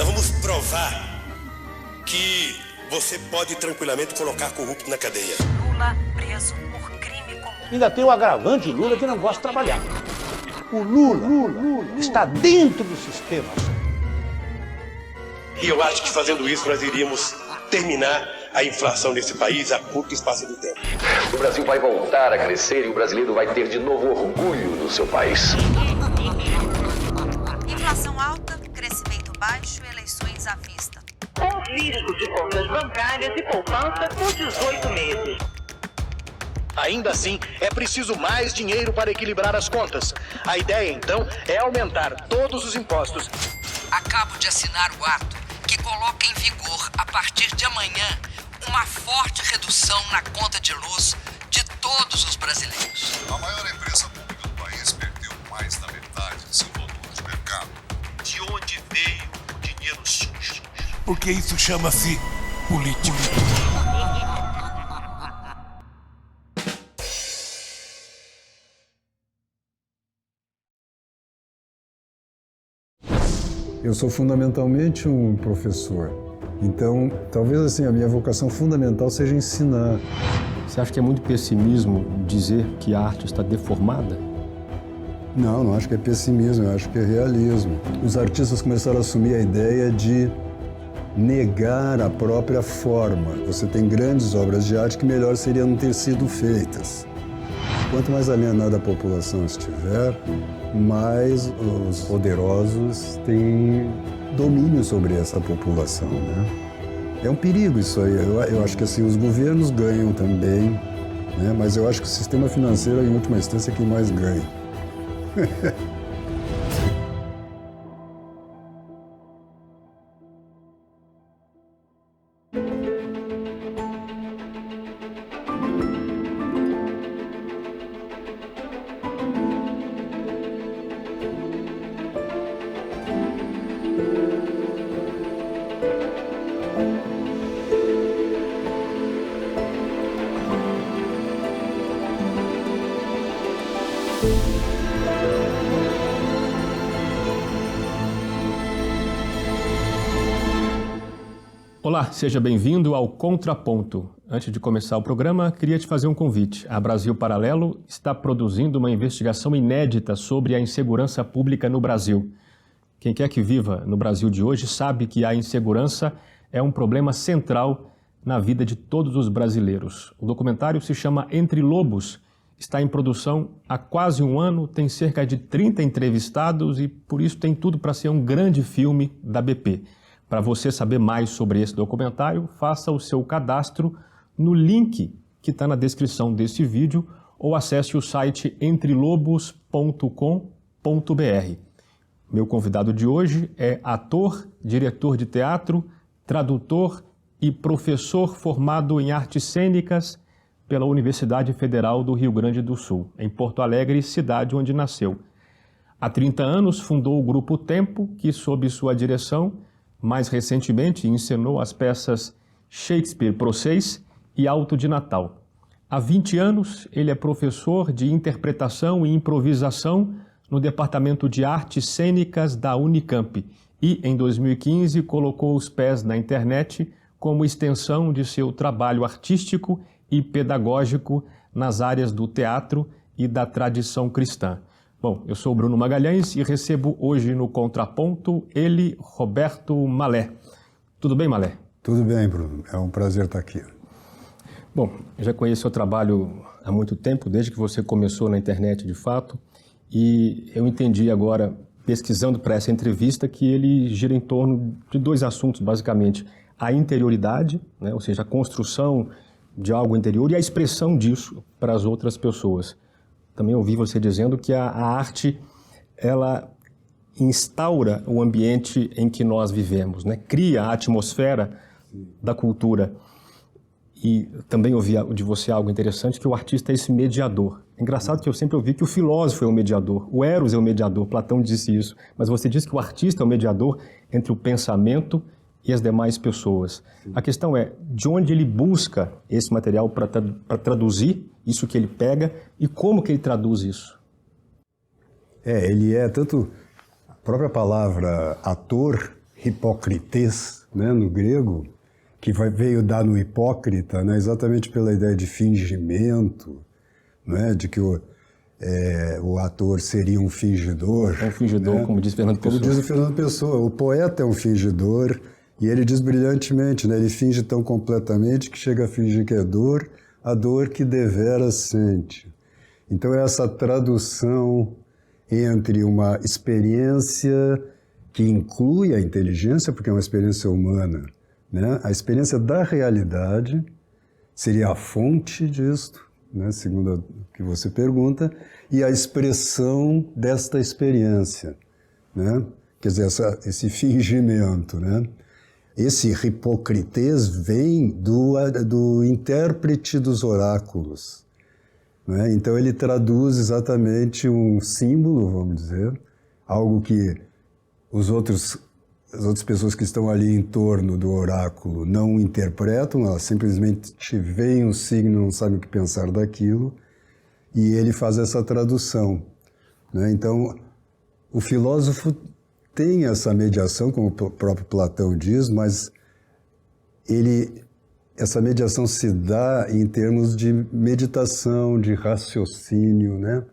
Nós vamos provar que você pode tranquilamente colocar corrupto na cadeia. Lula preso por crime comum. Ainda tem o agravante de Lula que não gosta de trabalhar. O Lula está dentro do sistema. E eu acho que fazendo isso nós iríamos terminar a inflação nesse país a curto espaço de tempo. O Brasil vai voltar a crescer e o brasileiro vai ter de novo orgulho do seu país. Inflação alta, crescimento baixo, eleições à vista. Confisco de contas bancárias e poupança por 18 meses. Ainda assim, é preciso mais dinheiro para equilibrar as contas. A ideia, então, é aumentar todos os impostos. Acabo de assinar o ato que coloca em vigor, a partir de amanhã, uma forte redução na conta de luz de todos os brasileiros. A maior empresa pública do país perdeu mais da metade de seu valor de mercado. De onde veio o dinheiro sujo? Porque isso chama-se política. Eu sou fundamentalmente um professor, então talvez assim a minha vocação fundamental seja ensinar. Você acha que é muito pessimismo dizer que a arte está deformada? Não acho que é pessimismo, eu acho que é realismo. Os artistas começaram a assumir a ideia de negar a própria forma. Você tem grandes obras de arte que melhor seria não ter sido feitas. Quanto mais alienada a população estiver, mais os poderosos têm domínio sobre essa população, né? É um perigo isso aí. Eu acho que assim, os governos ganham também, né? Mas eu acho que o sistema financeiro, em última instância, é quem mais ganha. Olá, seja bem-vindo ao Contraponto. Antes de começar o programa, queria te fazer um convite. A Brasil Paralelo está produzindo uma investigação inédita sobre a insegurança pública no Brasil. Quem quer que viva no Brasil de hoje sabe que a insegurança é um problema central na vida de todos os brasileiros. O documentário se chama Entre Lobos, está em produção há quase um ano, tem cerca de 30 entrevistados e por isso tem tudo para ser um grande filme da BP. Para você saber mais sobre esse documentário, faça o seu cadastro no link que está na descrição desse vídeo ou acesse o site entrelobos.com.br. Meu convidado de hoje é ator, diretor de teatro, tradutor e professor formado em artes cênicas pela Universidade Federal do Rio Grande do Sul, em Porto Alegre, cidade onde nasceu. Há 30 anos fundou o Grupo Tempo, que sob sua direção mais recentemente, encenou as peças Shakespeare Pro 6 e Alto de Natal. Há 20 anos, ele é professor de interpretação e improvisação no Departamento de Artes Cênicas da Unicamp e, em 2015, colocou os pés na internet como extensão de seu trabalho artístico e pedagógico nas áreas do teatro e da tradição cristã. Bom, eu sou o Bruno Magalhães e recebo hoje no Contraponto ele, Roberto Malé. Tudo bem, Malé? Tudo bem, Bruno. É um prazer estar aqui. Bom, eu já conheço seu trabalho há muito tempo, desde que você começou na internet de fato, e eu entendi agora, pesquisando para essa entrevista, que ele gira em torno de dois assuntos, basicamente. A interioridade, né, ou seja, a construção de algo interior e a expressão disso para as outras pessoas. Também ouvi você dizendo que a arte, ela instaura o ambiente em que nós vivemos, né? Cria a atmosfera da cultura. E também ouvi de você algo interessante, que o artista é esse mediador. É engraçado que eu sempre ouvi que o filósofo é o mediador, o Eros é o mediador, Platão disse isso, mas você disse que o artista é o mediador entre o pensamento e as demais pessoas. Sim. A questão é, de onde ele busca esse material para traduzir isso que ele pega e como que ele traduz isso? Ele é tanto... A própria palavra ator hipócrites, né, no grego, que veio dar no hipócrita, né, exatamente pela ideia de fingimento, né, de que o ator seria um fingidor. É um fingidor, né? Como diz Fernando Pessoa. Como diz o Fernando Pessoa, o poeta é um fingidor, e ele diz brilhantemente, né, ele finge tão completamente que chega a fingir que é dor, a dor que deveras sente. Então essa tradução entre uma experiência que inclui a inteligência, porque é uma experiência humana, né? A experiência da realidade seria a fonte disto, né? Segundo o que você pergunta, e a expressão desta experiência, né? Quer dizer, esse fingimento, né? Esse hipocrites vem do intérprete dos oráculos, né? Então ele traduz exatamente um símbolo, vamos dizer, algo que as outras pessoas que estão ali em torno do oráculo não interpretam, elas simplesmente veem um signo e não sabem o que pensar daquilo, e ele faz essa tradução, né? Então, o filósofo tem essa mediação, como o próprio Platão diz, mas essa mediação se dá em termos de meditação, de raciocínio, né?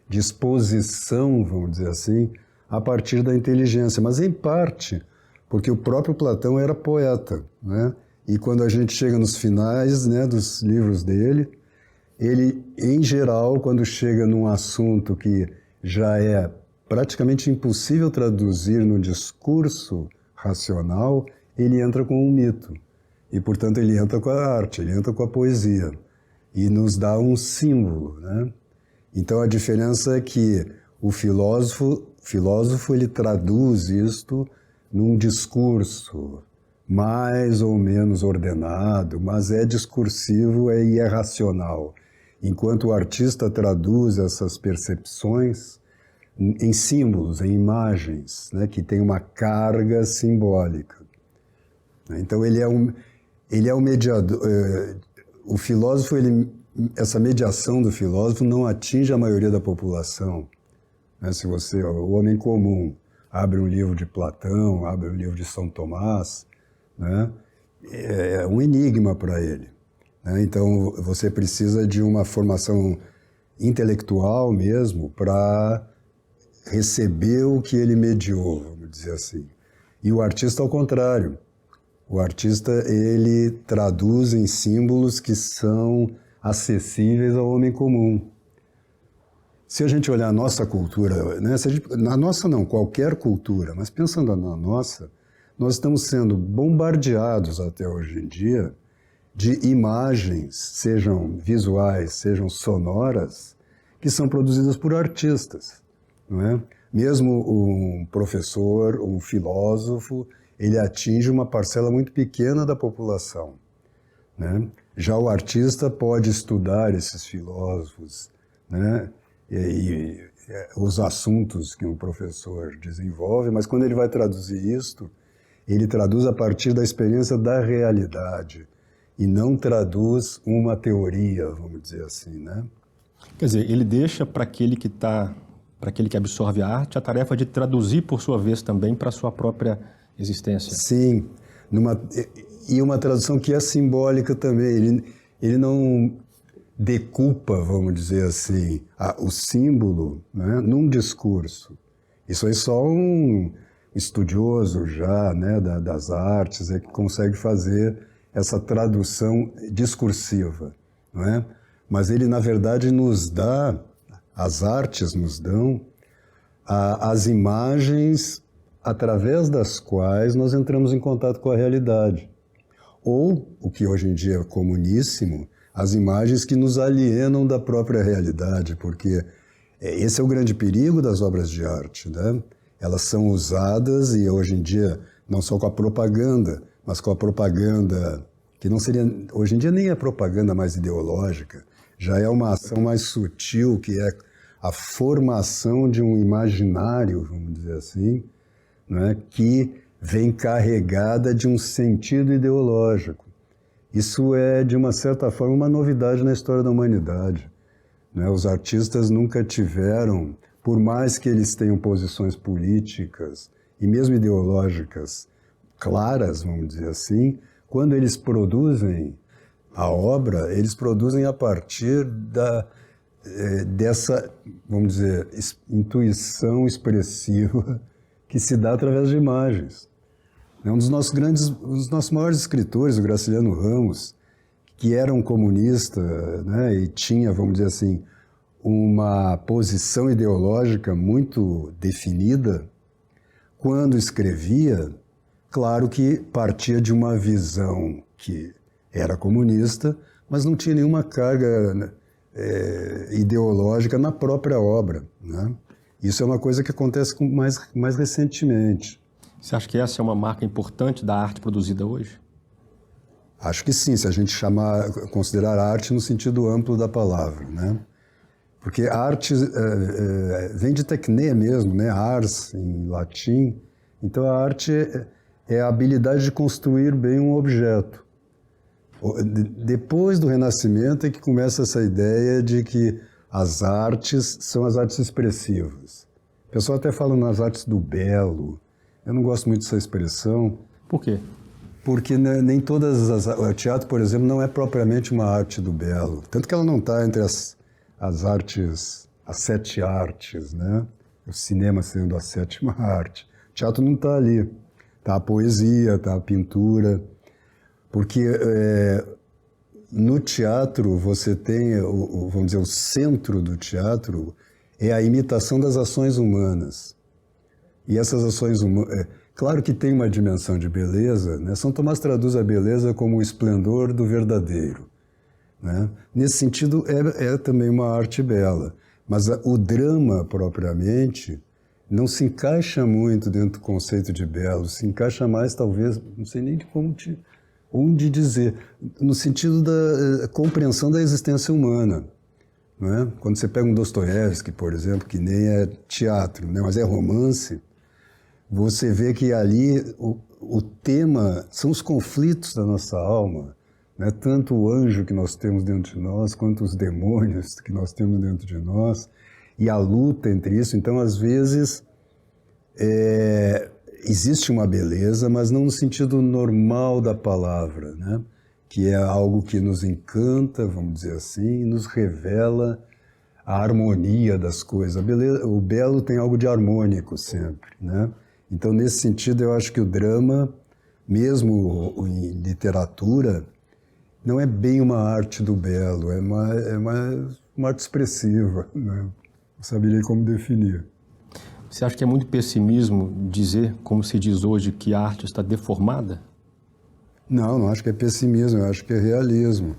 De exposição, vamos dizer assim, a partir da inteligência, mas em parte porque o próprio Platão era poeta, né? E quando a gente chega nos finais, né, dos livros dele, ele, em geral, quando chega num assunto que já é praticamente impossível traduzir no discurso racional, ele entra com um mito. E, portanto, ele entra com a arte, ele entra com a poesia. E nos dá um símbolo, né? Então, a diferença é que o filósofo ele traduz isto num discurso mais ou menos ordenado, mas é discursivo e é racional. Enquanto o artista traduz essas percepções em símbolos, em imagens, né, que tem uma carga simbólica. Então ele é um mediador. O filósofo, essa mediação do filósofo não atinge a maioria da população. Né? Se o homem comum abre um livro de Platão, abre um livro de São Tomás, né? É um enigma para ele, né? Então você precisa de uma formação intelectual mesmo para receber o que ele mediou, vamos dizer assim. E o artista ao contrário. O artista ele traduz em símbolos que são acessíveis ao homem comum. Se a gente olhar a nossa cultura, né, na nossa não, qualquer cultura, mas pensando na nossa, nós estamos sendo bombardeados até hoje em dia de imagens, sejam visuais, sejam sonoras, que são produzidas por artistas, não é? Mesmo um professor, um filósofo, ele atinge uma parcela muito pequena da população, né? Já o artista pode estudar esses filósofos, né? E os assuntos que um professor desenvolve, mas quando ele vai traduzir isto, ele traduz a partir da experiência da realidade e não traduz uma teoria, vamos dizer assim, né? Quer dizer, ele deixa para aquele que absorve a arte, a tarefa de traduzir, por sua vez, também para a sua própria existência. Sim, e uma tradução que é simbólica também. Ele não decupa, vamos dizer assim, o símbolo, né, num discurso. Isso aí só um estudioso já, né, das artes é que consegue fazer essa tradução discursiva, não é? Mas ele, na verdade, nos dá, as artes nos dão as imagens através das quais nós entramos em contato com a realidade. Ou, o que hoje em dia é comuníssimo, as imagens que nos alienam da própria realidade, porque esse é o grande perigo das obras de arte, né? Elas são usadas, e hoje em dia, não só com a propaganda, mas com a propaganda, que não seria, hoje em dia nem é propaganda mais ideológica, já é uma ação mais sutil, que é a formação de um imaginário, vamos dizer assim, né, que vem carregada de um sentido ideológico. Isso é, de uma certa forma, uma novidade na história da humanidade, né? Os artistas nunca tiveram, por mais que eles tenham posições políticas e mesmo ideológicas claras, vamos dizer assim, quando eles produzem a obra, eles produzem a partir dessa, vamos dizer, intuição expressiva que se dá através de imagens. Um dos nossos maiores escritores, o Graciliano Ramos, que era um comunista, né, e tinha, vamos dizer assim, uma posição ideológica muito definida, quando escrevia, claro que partia de uma visão que era comunista, mas não tinha nenhuma carga ideológica na própria obra, né? Isso é uma coisa que acontece mais recentemente. Você acha que essa é uma marca importante da arte produzida hoje? Acho que sim, se a gente considerar arte no sentido amplo da palavra, né? Porque arte vem de tecne mesmo, né? Ars, em latim. Então a arte é a habilidade de construir bem um objeto. Depois do Renascimento é que começa essa ideia de que as artes são as artes expressivas. O pessoal até fala nas artes do belo. Eu não gosto muito dessa expressão. Por quê? Porque nem todas o teatro, por exemplo, não é propriamente uma arte do belo. Tanto que ela não está entre as artes, as 7 artes, né? O cinema sendo a 7ª arte. O teatro não está ali. Está a poesia, está a pintura. Porque no teatro você tem, vamos dizer, o centro do teatro é a imitação das ações humanas. E essas ações humanas... Claro que tem uma dimensão de beleza, né? São Tomás traduz a beleza como o esplendor do verdadeiro, né? Nesse sentido, é também uma arte bela. Mas o drama, propriamente, não se encaixa muito dentro do conceito de belo, se encaixa mais, talvez, não sei nem de onde dizer, no sentido da compreensão da existência humana. Não é? Quando você pega um Dostoiévski, por exemplo, que nem é teatro, né? Mas é romance, você vê que ali o tema são os conflitos da nossa alma, né? Tanto o anjo que nós temos dentro de nós, quanto os demônios que nós temos dentro de nós, e a luta entre isso. Então, às vezes, existe uma beleza, mas não no sentido normal da palavra, né? Que é algo que nos encanta, vamos dizer assim, e nos revela a harmonia das coisas. O belo tem algo de harmônico sempre, né? Então, nesse sentido, eu acho que o drama, mesmo em literatura, não é bem uma arte do belo, é uma arte expressiva, né? Não saberia como definir. Você acha que é muito pessimismo dizer, como se diz hoje, que a arte está deformada? Não acho que é pessimismo, eu acho que é realismo.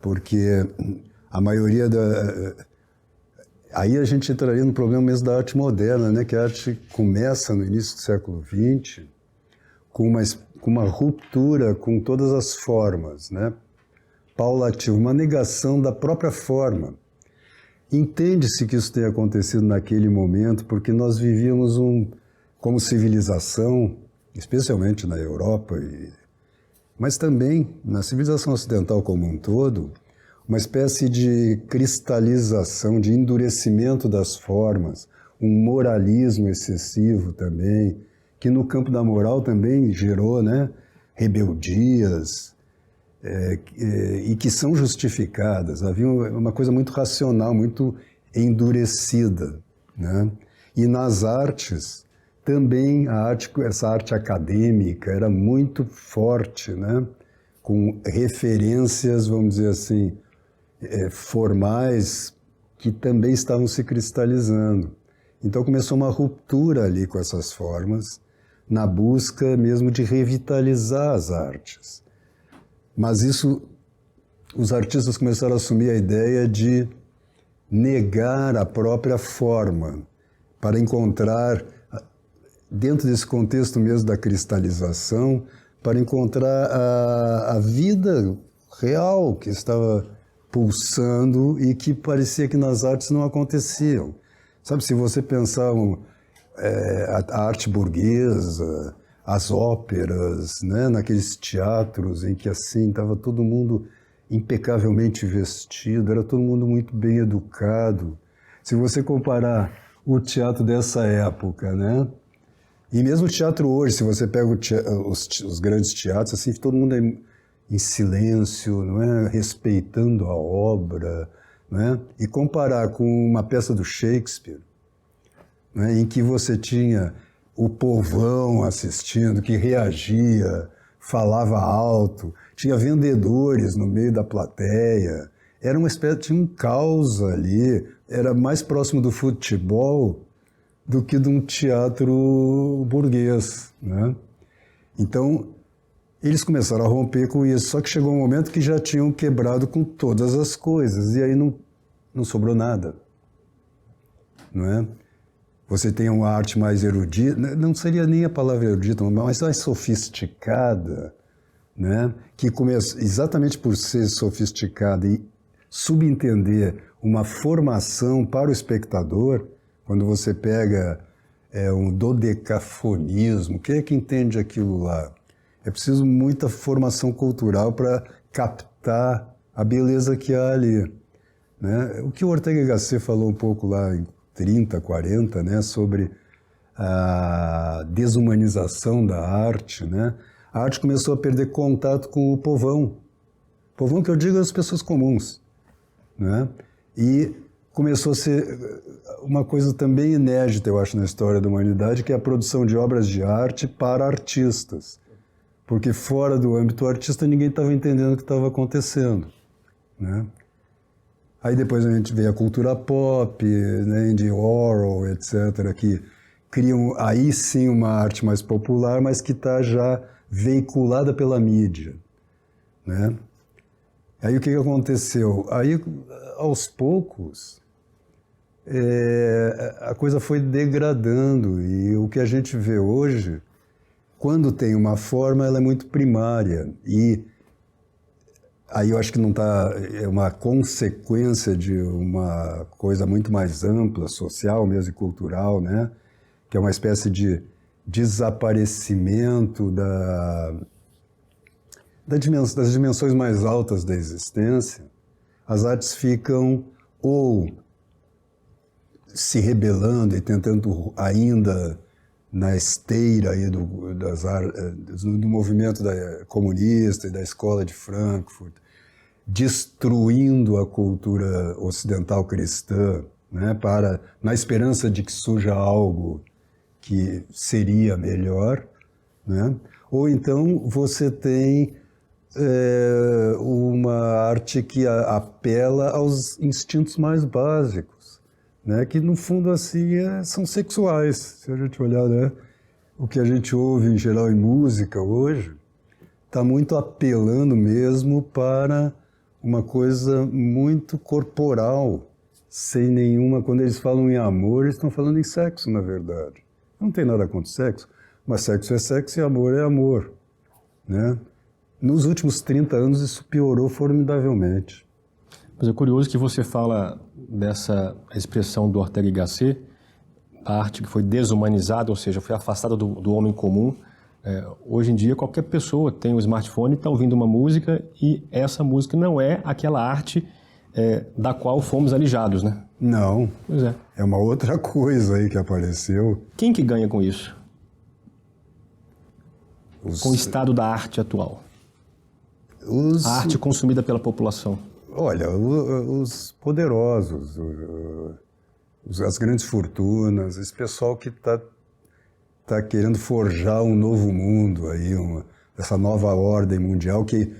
Porque a maioria Aí a gente entraria no problema mesmo da arte moderna, né? Que a arte começa no início do século XX com uma ruptura com todas as formas, né? Paulativa, uma negação da própria forma. Entende-se que isso tenha acontecido naquele momento porque nós vivíamos como civilização, especialmente na Europa, mas também na civilização ocidental como um todo, uma espécie de cristalização, de endurecimento das formas, um moralismo excessivo também, que no campo da moral também gerou, né, rebeldias, e que são justificadas. Havia uma coisa muito racional, muito endurecida, né? E nas artes, também essa arte acadêmica era muito forte, né? Com referências, vamos dizer assim, formais que também estavam se cristalizando. Então começou uma ruptura ali com essas formas, na busca mesmo de revitalizar as artes. Mas os artistas começaram a assumir a ideia de negar a própria forma, para encontrar, dentro desse contexto mesmo da cristalização, para encontrar a vida real que estava pulsando e que parecia que nas artes não aconteciam. Sabe, se você pensar a arte burguesa, as óperas, né, naqueles teatros em que assim estava todo mundo impecavelmente vestido, era todo mundo muito bem educado. Se você comparar o teatro dessa época, né, E mesmo o teatro hoje, se você pega os grandes teatros, assim, todo mundo é em silêncio, não é? Respeitando a obra, não é? E comparar com uma peça do Shakespeare, não é? Em que você tinha o povão assistindo, que reagia, falava alto, tinha vendedores no meio da plateia, era uma espécie, tinha um caos ali, era mais próximo do futebol do que de um teatro burguês, né? Então, eles começaram a romper com isso, só que chegou um momento que já tinham quebrado com todas as coisas, e aí não sobrou nada, não é? Você tem uma arte mais erudita, não seria nem a palavra erudita, mas mais sofisticada, né? Que começa exatamente por ser sofisticada e subentender uma formação para o espectador. Quando você pega um dodecafonismo, quem é que entende aquilo lá? É preciso muita formação cultural para captar a beleza que há ali, né? O que o Ortega y Gasset falou um pouco lá em 30, 40, né, sobre a desumanização da arte, né? A arte começou a perder contato com o povão. Povão que eu digo as pessoas comuns, né? E começou a ser uma coisa também inédita, eu acho, na história da humanidade, que é a produção de obras de arte para artistas. Porque fora do âmbito artista ninguém estava entendendo o que estava acontecendo, né? Aí depois a gente vê a cultura pop, né, de Orwell, etc., que criam aí sim uma arte mais popular, mas que está já veiculada pela mídia, né? Aí o que aconteceu? Aí, aos poucos, a coisa foi degradando, e o que a gente vê hoje, quando tem uma forma, ela é muito primária, e aí eu acho que não tá, é uma consequência de uma coisa muito mais ampla, social mesmo e cultural, né? Que é uma espécie de desaparecimento das dimensões mais altas da existência. As artes ficam ou se rebelando e tentando ainda na esteira aí do movimento comunista e da escola de Frankfurt, destruindo a cultura ocidental cristã, né, na esperança de que surja algo que seria melhor, né? Ou então você tem uma arte que apela aos instintos mais básicos, né? Que no fundo assim são sexuais. Se a gente olhar, né, o que a gente ouve em geral em música hoje, está muito apelando mesmo para uma coisa muito corporal, sem nenhuma... Quando eles falam em amor, eles estão falando em sexo, na verdade. Não tem nada contra sexo, mas sexo é sexo e amor é amor, né? Nos últimos 30 anos isso piorou formidavelmente. Mas é curioso que você fala dessa expressão do Ortega y Gasset, a arte que foi desumanizada, ou seja, foi afastada do homem comum. Hoje em dia, qualquer pessoa tem um smartphone, está ouvindo uma música e essa música não é aquela arte da qual fomos alijados, né? Não. Pois é. É uma outra coisa aí que apareceu. Quem que ganha com isso? Com o estado da arte atual? A arte consumida pela população. Olha, os poderosos, as grandes fortunas, esse pessoal que está querendo forjar um novo mundo aí, essa nova ordem mundial, que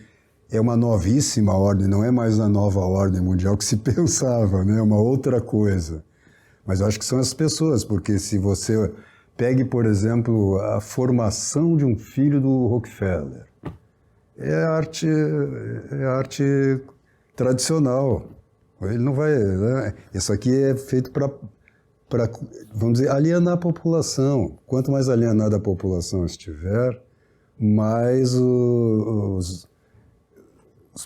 é uma novíssima ordem, não é mais a nova ordem mundial que se pensava, né? É uma outra coisa. Mas eu acho que são as pessoas, porque se você pegue, por exemplo, a formação de um filho do Rockefeller, é arte tradicional. Ele não vai... Né? Isso aqui é feito para, vamos dizer, alienar a população. Quanto mais alienada a população estiver, mais os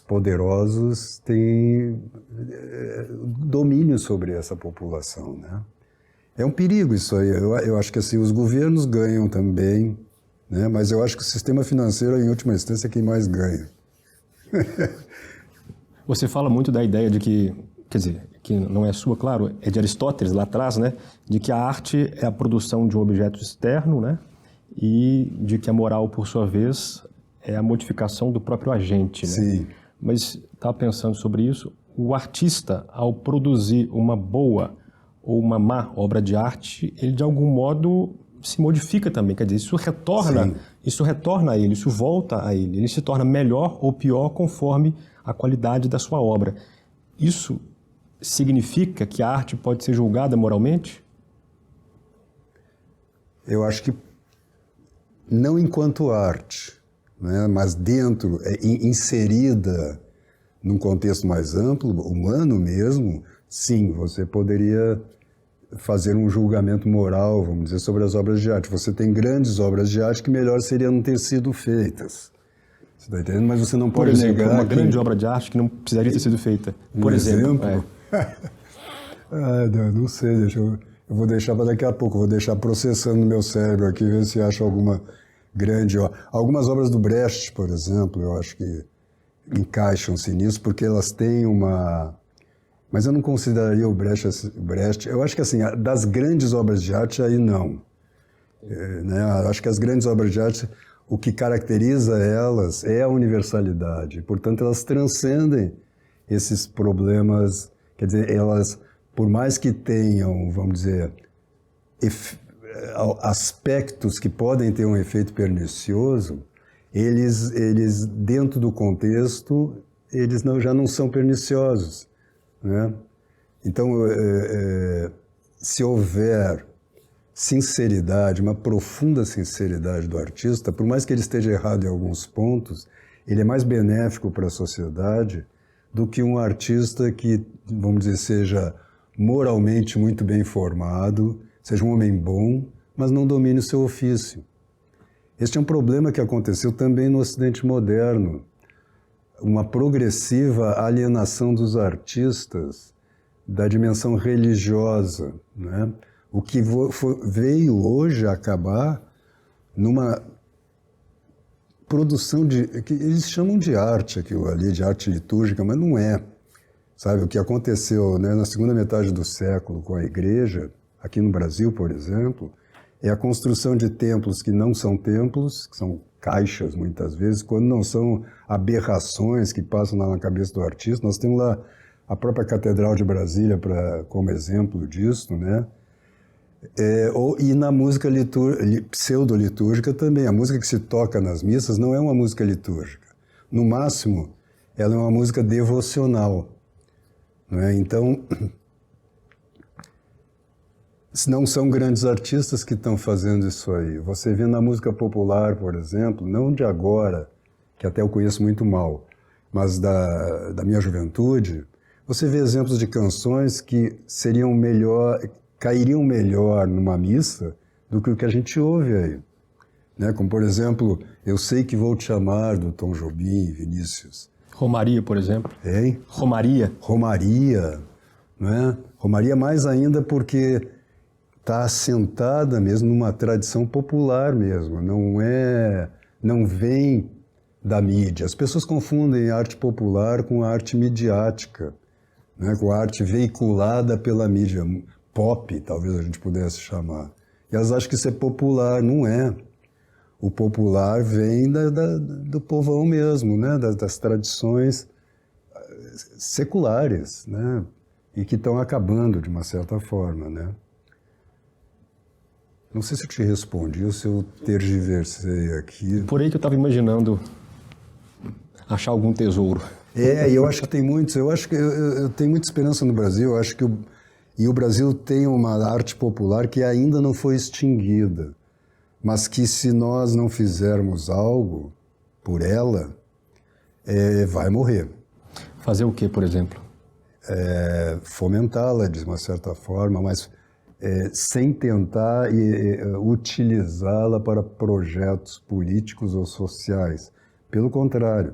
poderosos têm domínio sobre essa população, né? É um perigo isso aí. Eu acho que assim, os governos ganham também, né? Mas eu acho que o sistema financeiro, em última instância, é quem mais ganha. Você fala muito da ideia de que, quer dizer, que não é sua, claro, é de Aristóteles lá atrás, né? De que a arte é a produção de um objeto externo, né? e de que a moral, por sua vez, é a modificação do próprio agente, né? Sim. Mas estava pensando sobre isso, o artista, ao produzir uma boa ou uma má obra de arte, ele de algum modo se modifica também, quer dizer, isso retorna a ele, isso volta a ele se torna melhor ou pior conforme a qualidade da sua obra. Isso significa que a arte pode ser julgada moralmente? Eu acho que não enquanto arte, né, mas dentro, inserida num contexto mais amplo, humano mesmo, sim, você poderia fazer um julgamento moral, vamos dizer, sobre as obras de arte. Você tem grandes obras de arte que melhor seria não ter sido feitas. Você está entendendo? Mas você não pode negar uma grande obra de arte que não precisaria ter sido feita. Por exemplo? Não sei, eu vou deixar para daqui a pouco, vou deixar processando no meu cérebro aqui, ver se acho alguma grande... Algumas obras do Brecht, por exemplo, eu acho que encaixam-se nisso, porque elas têm uma... Mas eu não consideraria o Brecht... Eu acho que, assim, das grandes obras de arte, aí não. Né? Acho que as grandes obras de arte, o que caracteriza elas é a universalidade. Portanto, elas transcendem esses problemas. Quer dizer, elas, por mais que tenham, vamos dizer, aspectos que podem ter um efeito pernicioso, eles dentro do contexto, eles já não são perniciosos. Né? Então, se houver sinceridade, uma profunda sinceridade do artista, por mais que ele esteja errado em alguns pontos, ele é mais benéfico para a sociedade do que um artista que, vamos dizer, seja moralmente muito bem formado, seja um homem bom, mas não domine o seu ofício. Este é um problema que aconteceu também no Ocidente moderno. Uma progressiva alienação dos artistas da dimensão religiosa, né? O que veio hoje a acabar numa produção que eles chamam de arte aquilo ali, de arte litúrgica, mas não é. Sabe, o que aconteceu, né, na segunda metade do século com a igreja, aqui no Brasil, por exemplo, é a construção de templos que não são templos, que são caixas, muitas vezes, quando não são aberrações que passam lá na cabeça do artista. Nós temos lá a própria Catedral de Brasília como exemplo disso, né? E na música pseudo-litúrgica também. A música que se toca nas missas não é uma música litúrgica. No máximo, ela é uma música devocional. Né? Então, não são grandes artistas que estão fazendo isso aí. Você vê na música popular, por exemplo, não de agora, que até eu conheço muito mal, mas da minha juventude, você vê exemplos de canções que cairiam melhor numa missa do que o que a gente ouve aí. Né? Como, por exemplo, Eu Sei Que Vou Te Amar, do Tom Jobim e Vinícius. Romaria, por exemplo. Hein? Romaria. Romaria. Né? Romaria mais ainda porque está assentada mesmo numa tradição popular mesmo. Não vem da mídia. As pessoas confundem arte popular com arte midiática, né? Com a arte veiculada pela mídia. Pop, talvez a gente pudesse chamar. E elas acham que isso é popular, não é. O popular vem do povão mesmo, né? Das tradições seculares, né? E que estão acabando de uma certa forma, né? Não sei se eu te respondi ou se eu tergiversei aqui. Por aí que eu estava imaginando achar algum tesouro. E eu acho que tem muitos. Eu acho que eu tenho muita esperança no Brasil. Eu acho que o Brasil tem uma arte popular que ainda não foi extinguida, mas que se nós não fizermos algo por ela, vai morrer. Fazer o quê, por exemplo? Fomentá-la de uma certa forma, mas sem tentar utilizá-la para projetos políticos ou sociais. Pelo contrário.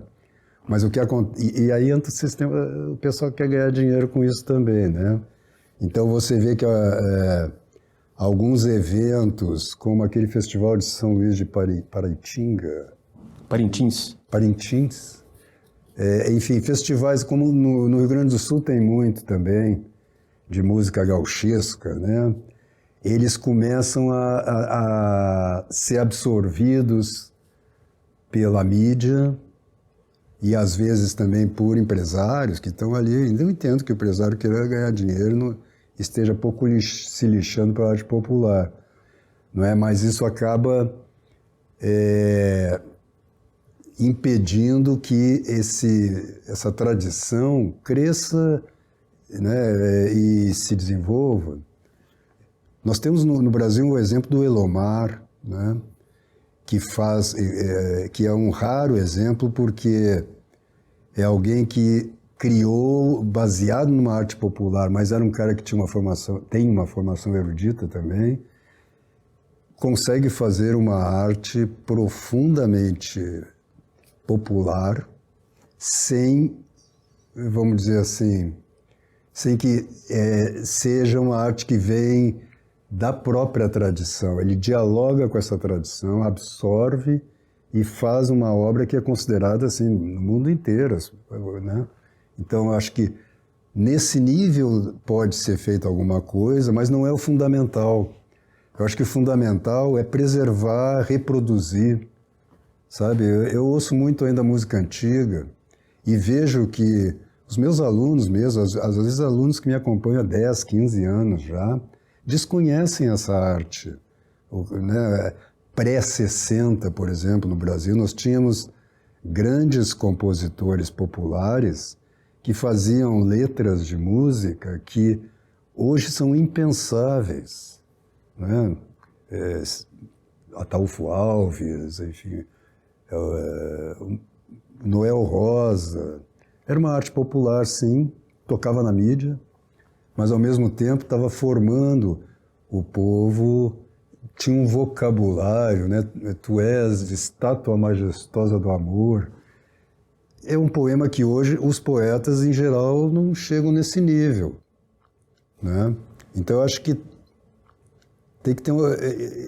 Mas o que acontece... E aí entra o sistema... O pessoal quer ganhar dinheiro com isso também, né? Então você vê que alguns eventos, como aquele festival de São Luís de Parintins, enfim, festivais como no Rio Grande do Sul tem muito também, de música gauchesca, né? eles começam a ser absorvidos pela mídia e às vezes também por empresários que estão ali. Ainda eu entendo que o empresário queira ganhar dinheiro, não esteja pouco se lixando para a arte popular, não é? Mas isso acaba impedindo que essa tradição cresça, né, e se desenvolva. Nós temos no Brasil o exemplo do Elomar, né, que é um raro exemplo porque é alguém que criou baseado numa arte popular, mas era um cara que tem uma formação erudita também, consegue fazer uma arte profundamente popular sem, vamos dizer assim, sem que seja uma arte que vem da própria tradição. Ele dialoga com essa tradição, absorve e faz uma obra que é considerada assim no mundo inteiro, né? Então, eu acho que nesse nível pode ser feita alguma coisa, mas não é o fundamental. Eu acho que o fundamental é preservar, reproduzir, sabe? Eu ouço muito ainda música antiga e vejo que os meus alunos mesmo, às vezes alunos que me acompanham há 10, 15 anos já, desconhecem essa arte, né? Pré-60, por exemplo, no Brasil, nós tínhamos grandes compositores populares que faziam letras de música que hoje são impensáveis, né? Ataúfo Alves, enfim, Noel Rosa. Era uma arte popular, sim, tocava na mídia, mas ao mesmo tempo estava formando o povo, tinha um vocabulário, né? Tu és estátua majestosa do amor. É um poema que hoje os poetas, em geral, não chegam nesse nível, né? Então, eu acho que tem que ter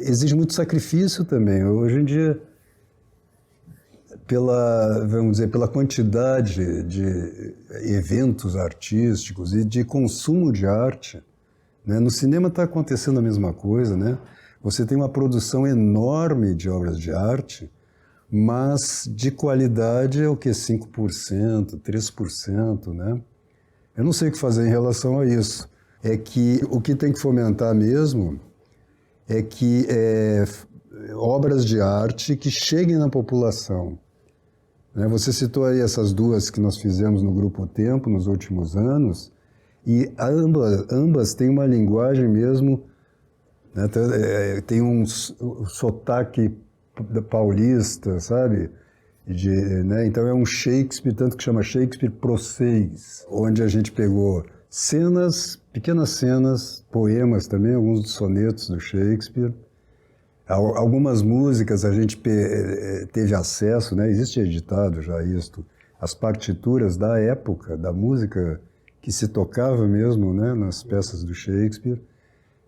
exige muito sacrifício também. Hoje em dia, vamos dizer, pela quantidade de eventos artísticos e de consumo de arte, né? No cinema está acontecendo a mesma coisa, né? Você tem uma produção enorme de obras de arte, mas de qualidade é o que? 5%, 3%, né? Eu não sei o que fazer em relação a isso. É que o que tem que fomentar mesmo é que obras de arte que cheguem na população. Você citou aí essas duas que nós fizemos no Grupo Tempo nos últimos anos, e ambas têm uma linguagem mesmo, né, tem um sotaque paulista, sabe? Né, então é um Shakespeare, tanto que chama Shakespeare Procês, onde a gente pegou pequenas cenas, poemas também, alguns dos sonetos do Shakespeare. Algumas músicas a gente teve acesso, né? Existe editado já isto, as partituras da época, da música que se tocava mesmo, né, nas peças do Shakespeare.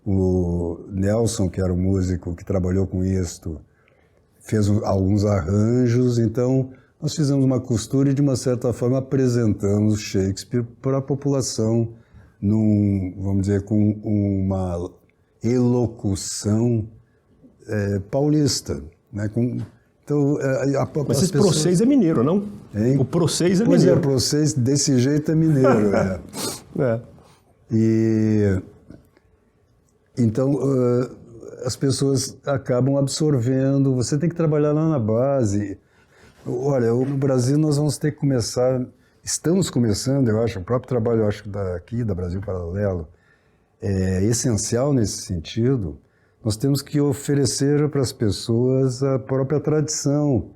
O Nelson, que era um músico que trabalhou com isto, fez alguns arranjos, então nós fizemos uma costura e, de uma certa forma, apresentamos Shakespeare para a população, vamos dizer, com uma elocução paulista, né? Então, mas esse Procês é mineiro, não? Hein? O Procês é mineiro. Pois o Procês desse jeito é mineiro. Então, as pessoas acabam absorvendo, você tem que trabalhar lá na base. Olha, no Brasil nós vamos ter que estamos começando, eu acho, o próprio trabalho, eu acho, da Brasil Paralelo é essencial nesse sentido. Nós temos que oferecer para as pessoas a própria tradição.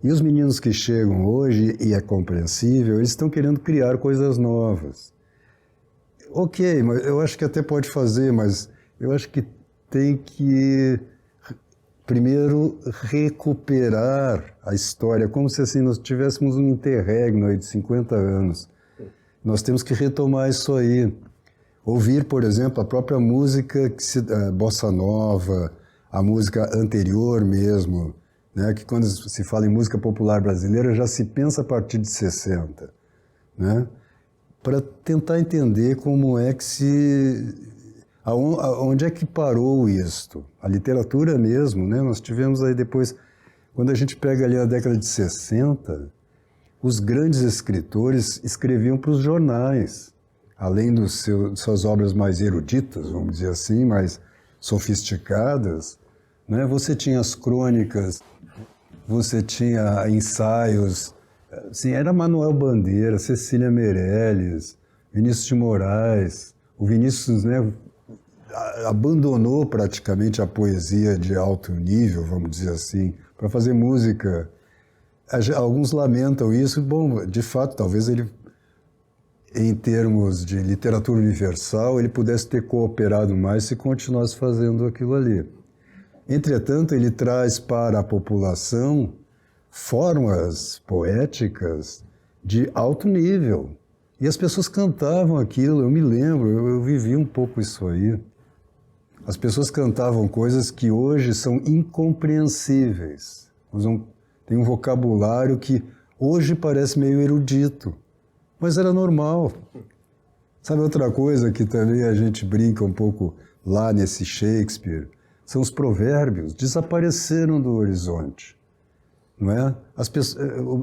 E os meninos que chegam hoje, e é compreensível, eles estão querendo criar coisas novas. Ok, mas eu acho que até pode fazer, mas eu acho que tem que primeiro recuperar a história, como se assim nós tivéssemos um interregno aí de 50 anos. Nós temos que retomar isso aí. Ouvir, por exemplo, a própria música, a bossa nova, a música anterior mesmo, né? Que quando se fala em música popular brasileira já se pensa a partir de 60, né? Para tentar entender como é que Onde é que parou isto? A literatura mesmo, né? Nós tivemos aí depois, quando a gente pega ali a década de 60, os grandes escritores escreviam para os jornais, além de suas obras mais eruditas, vamos dizer assim, mais sofisticadas, né? Você tinha as crônicas, você tinha ensaios, assim, era Manuel Bandeira, Cecília Meirelles, Vinícius de Moraes. O Vinícius, né, abandonou praticamente a poesia de alto nível, vamos dizer assim, para fazer música. Alguns lamentam isso. Bom, de fato, talvez ele, em termos de literatura universal, ele pudesse ter cooperado mais se continuasse fazendo aquilo ali. Entretanto, ele traz para a população formas poéticas de alto nível. E as pessoas cantavam aquilo, eu me lembro, eu vivi um pouco isso aí. As pessoas cantavam coisas que hoje são incompreensíveis. Tem um vocabulário que hoje parece meio erudito, mas era normal. Sabe outra coisa que também a gente brinca um pouco lá nesse Shakespeare? São os provérbios, desapareceram do horizonte, não é?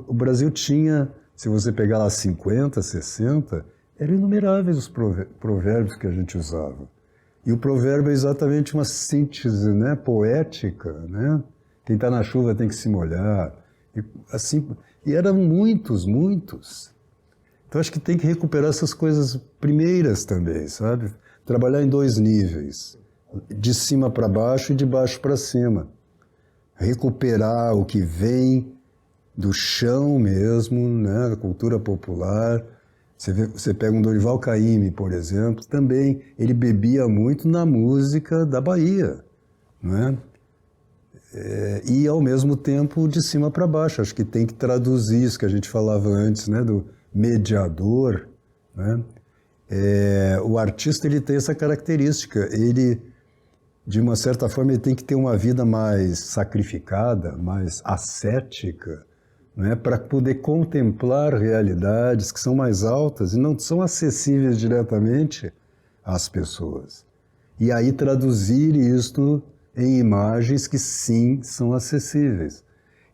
O Brasil tinha, se você pegar lá 50, 60, eram inumeráveis os provérbios que a gente usava. E o provérbio é exatamente uma síntese, né, poética, né? Quem está na chuva tem que se molhar. E, assim, e eram muitos, muitos. Então acho que tem que recuperar essas coisas primeiras também, sabe? Trabalhar em dois níveis, de cima para baixo e de baixo para cima. Recuperar o que vem do chão mesmo, né, da cultura popular. Você pega um Dorival Caymmi, por exemplo, também ele bebia muito na música da Bahia, não é? E ao mesmo tempo de cima para baixo. Acho que tem que traduzir isso que a gente falava antes, né, do mediador, né? O artista, ele tem essa característica, ele, de uma certa forma, ele tem que ter uma vida mais sacrificada, mais ascética, né, para poder contemplar realidades que são mais altas e não são acessíveis diretamente às pessoas. E aí traduzir isto em imagens que sim são acessíveis.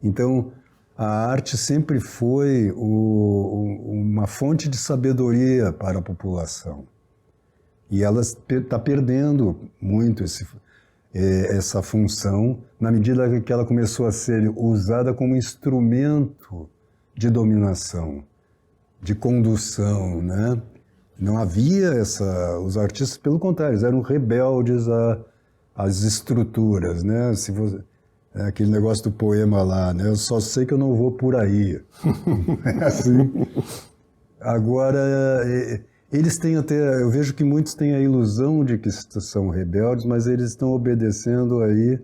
Então, a arte sempre foi uma fonte de sabedoria para a população. E ela está perdendo muito essa função na medida que ela começou a ser usada como instrumento de dominação, de condução, né? Não havia os artistas, pelo contrário, eram rebeldes às estruturas, né? Aquele negócio do poema lá, né? Eu só sei que eu não vou por aí. É assim. Agora, eles têm até, eu vejo que muitos têm a ilusão de que são rebeldes, mas eles estão obedecendo aí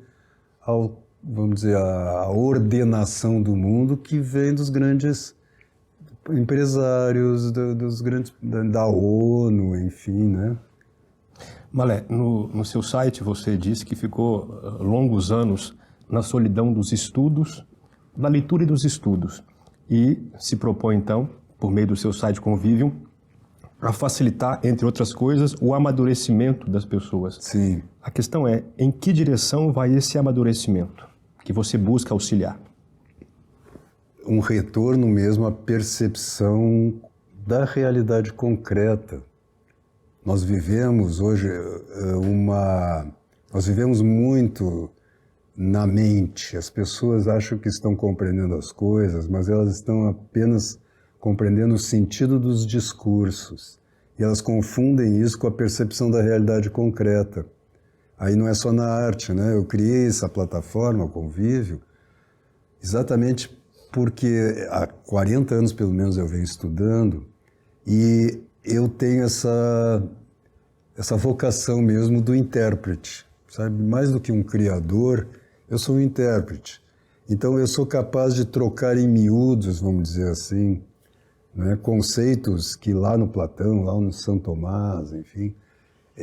vamos dizer, a ordenação do mundo que vem dos grandes empresários, dos grandes, da ONU, enfim, né? Malé, no seu site você disse que ficou longos anos na solidão dos estudos, da leitura e dos estudos, e se propõe então, por meio do seu site Convivium, a facilitar, entre outras coisas, o amadurecimento das pessoas. Sim. A questão é, em que direção vai esse amadurecimento que você busca auxiliar? Um retorno mesmo à percepção da realidade concreta. Nós vivemos hoje nós vivemos muito na mente. As pessoas acham que estão compreendendo as coisas, mas elas estão apenas compreendendo o sentido dos discursos. E elas confundem isso com a percepção da realidade concreta. Aí não é só na arte, né? Eu criei essa plataforma, o Convívio, exatamente porque há 40 anos, pelo menos, eu venho estudando e eu tenho essa vocação mesmo do intérprete, sabe? Mais do que um criador, eu sou um intérprete. Então eu sou capaz de trocar em miúdos, vamos dizer assim, né, conceitos que lá no Platão, lá no São Tomás, enfim,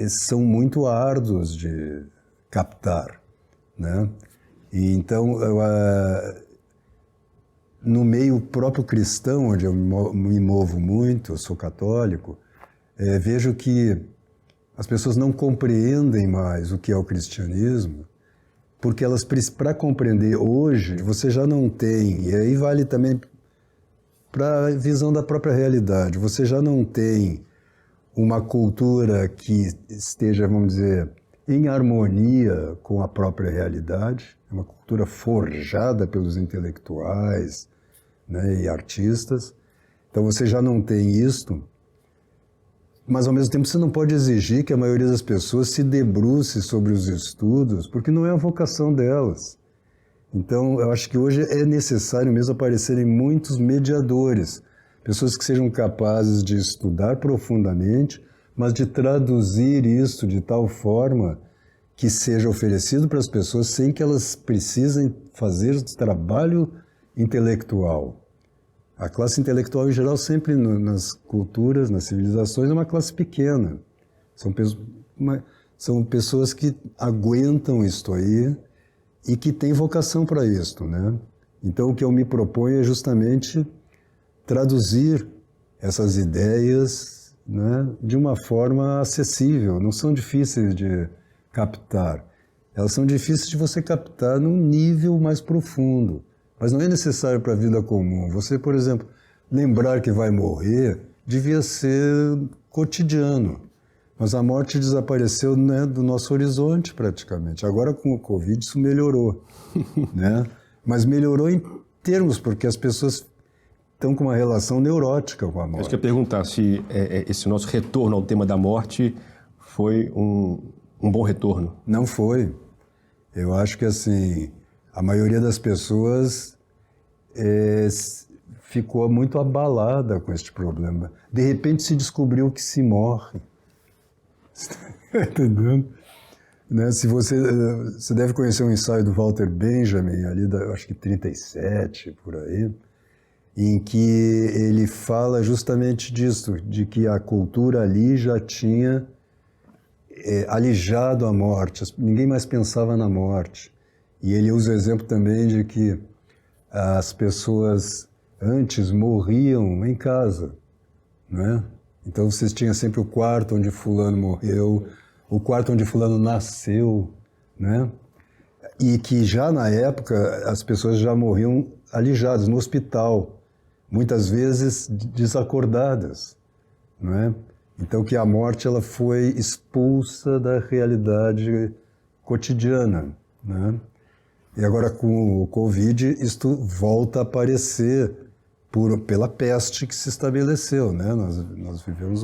são muito árduos de captar, né? E então, no meio próprio cristão, onde eu me movo muito, eu sou católico, vejo que as pessoas não compreendem mais o que é o cristianismo, porque elas, para compreender hoje, você já não tem, e aí vale também para a visão da própria realidade, você já não tem uma cultura que esteja, vamos dizer, em harmonia com a própria realidade, é uma cultura forjada pelos intelectuais, né, e artistas. Então você já não tem isto, mas ao mesmo tempo você não pode exigir que a maioria das pessoas se debruce sobre os estudos, porque não é a vocação delas. Então eu acho que hoje é necessário mesmo aparecerem muitos mediadores, pessoas que sejam capazes de estudar profundamente, mas de traduzir isso de tal forma que seja oferecido para as pessoas sem que elas precisem fazer trabalho intelectual. A classe intelectual, em geral, sempre nas culturas, nas civilizações, é uma classe pequena. São pessoas que aguentam isto aí e que têm vocação para isto, né? Então, o que eu me proponho é justamente traduzir essas ideias, né, de uma forma acessível. Não são difíceis de captar. Elas são difíceis de você captar num nível mais profundo. Mas não é necessário para a vida comum. Você, por exemplo, lembrar que vai morrer devia ser cotidiano. Mas a morte desapareceu, né, do nosso horizonte praticamente. Agora com o Covid isso melhorou, né? Mas melhorou em termos, porque as pessoas estão com uma relação neurótica com a morte. Eu queria perguntar se esse nosso retorno ao tema da morte foi um bom retorno. Não foi. Eu acho que assim, a maioria das pessoas ficou muito abalada com este problema. De repente se descobriu que se morre. Entendendo? Né? Se você deve conhecer um ensaio do Walter Benjamin, ali acho que 37, por aí, em que ele fala justamente disso, de que a cultura ali já tinha alijado a morte, ninguém mais pensava na morte. E ele usa o exemplo também de que as pessoas antes morriam em casa, né? Então vocês tinham sempre o quarto onde fulano morreu, o quarto onde fulano nasceu, né? E que já na época as pessoas já morriam alijadas no hospital, muitas vezes desacordadas, não é? Então que a morte ela foi expulsa da realidade cotidiana, né? E agora com o Covid isto volta a aparecer pela peste que se estabeleceu, né? Nós vivemos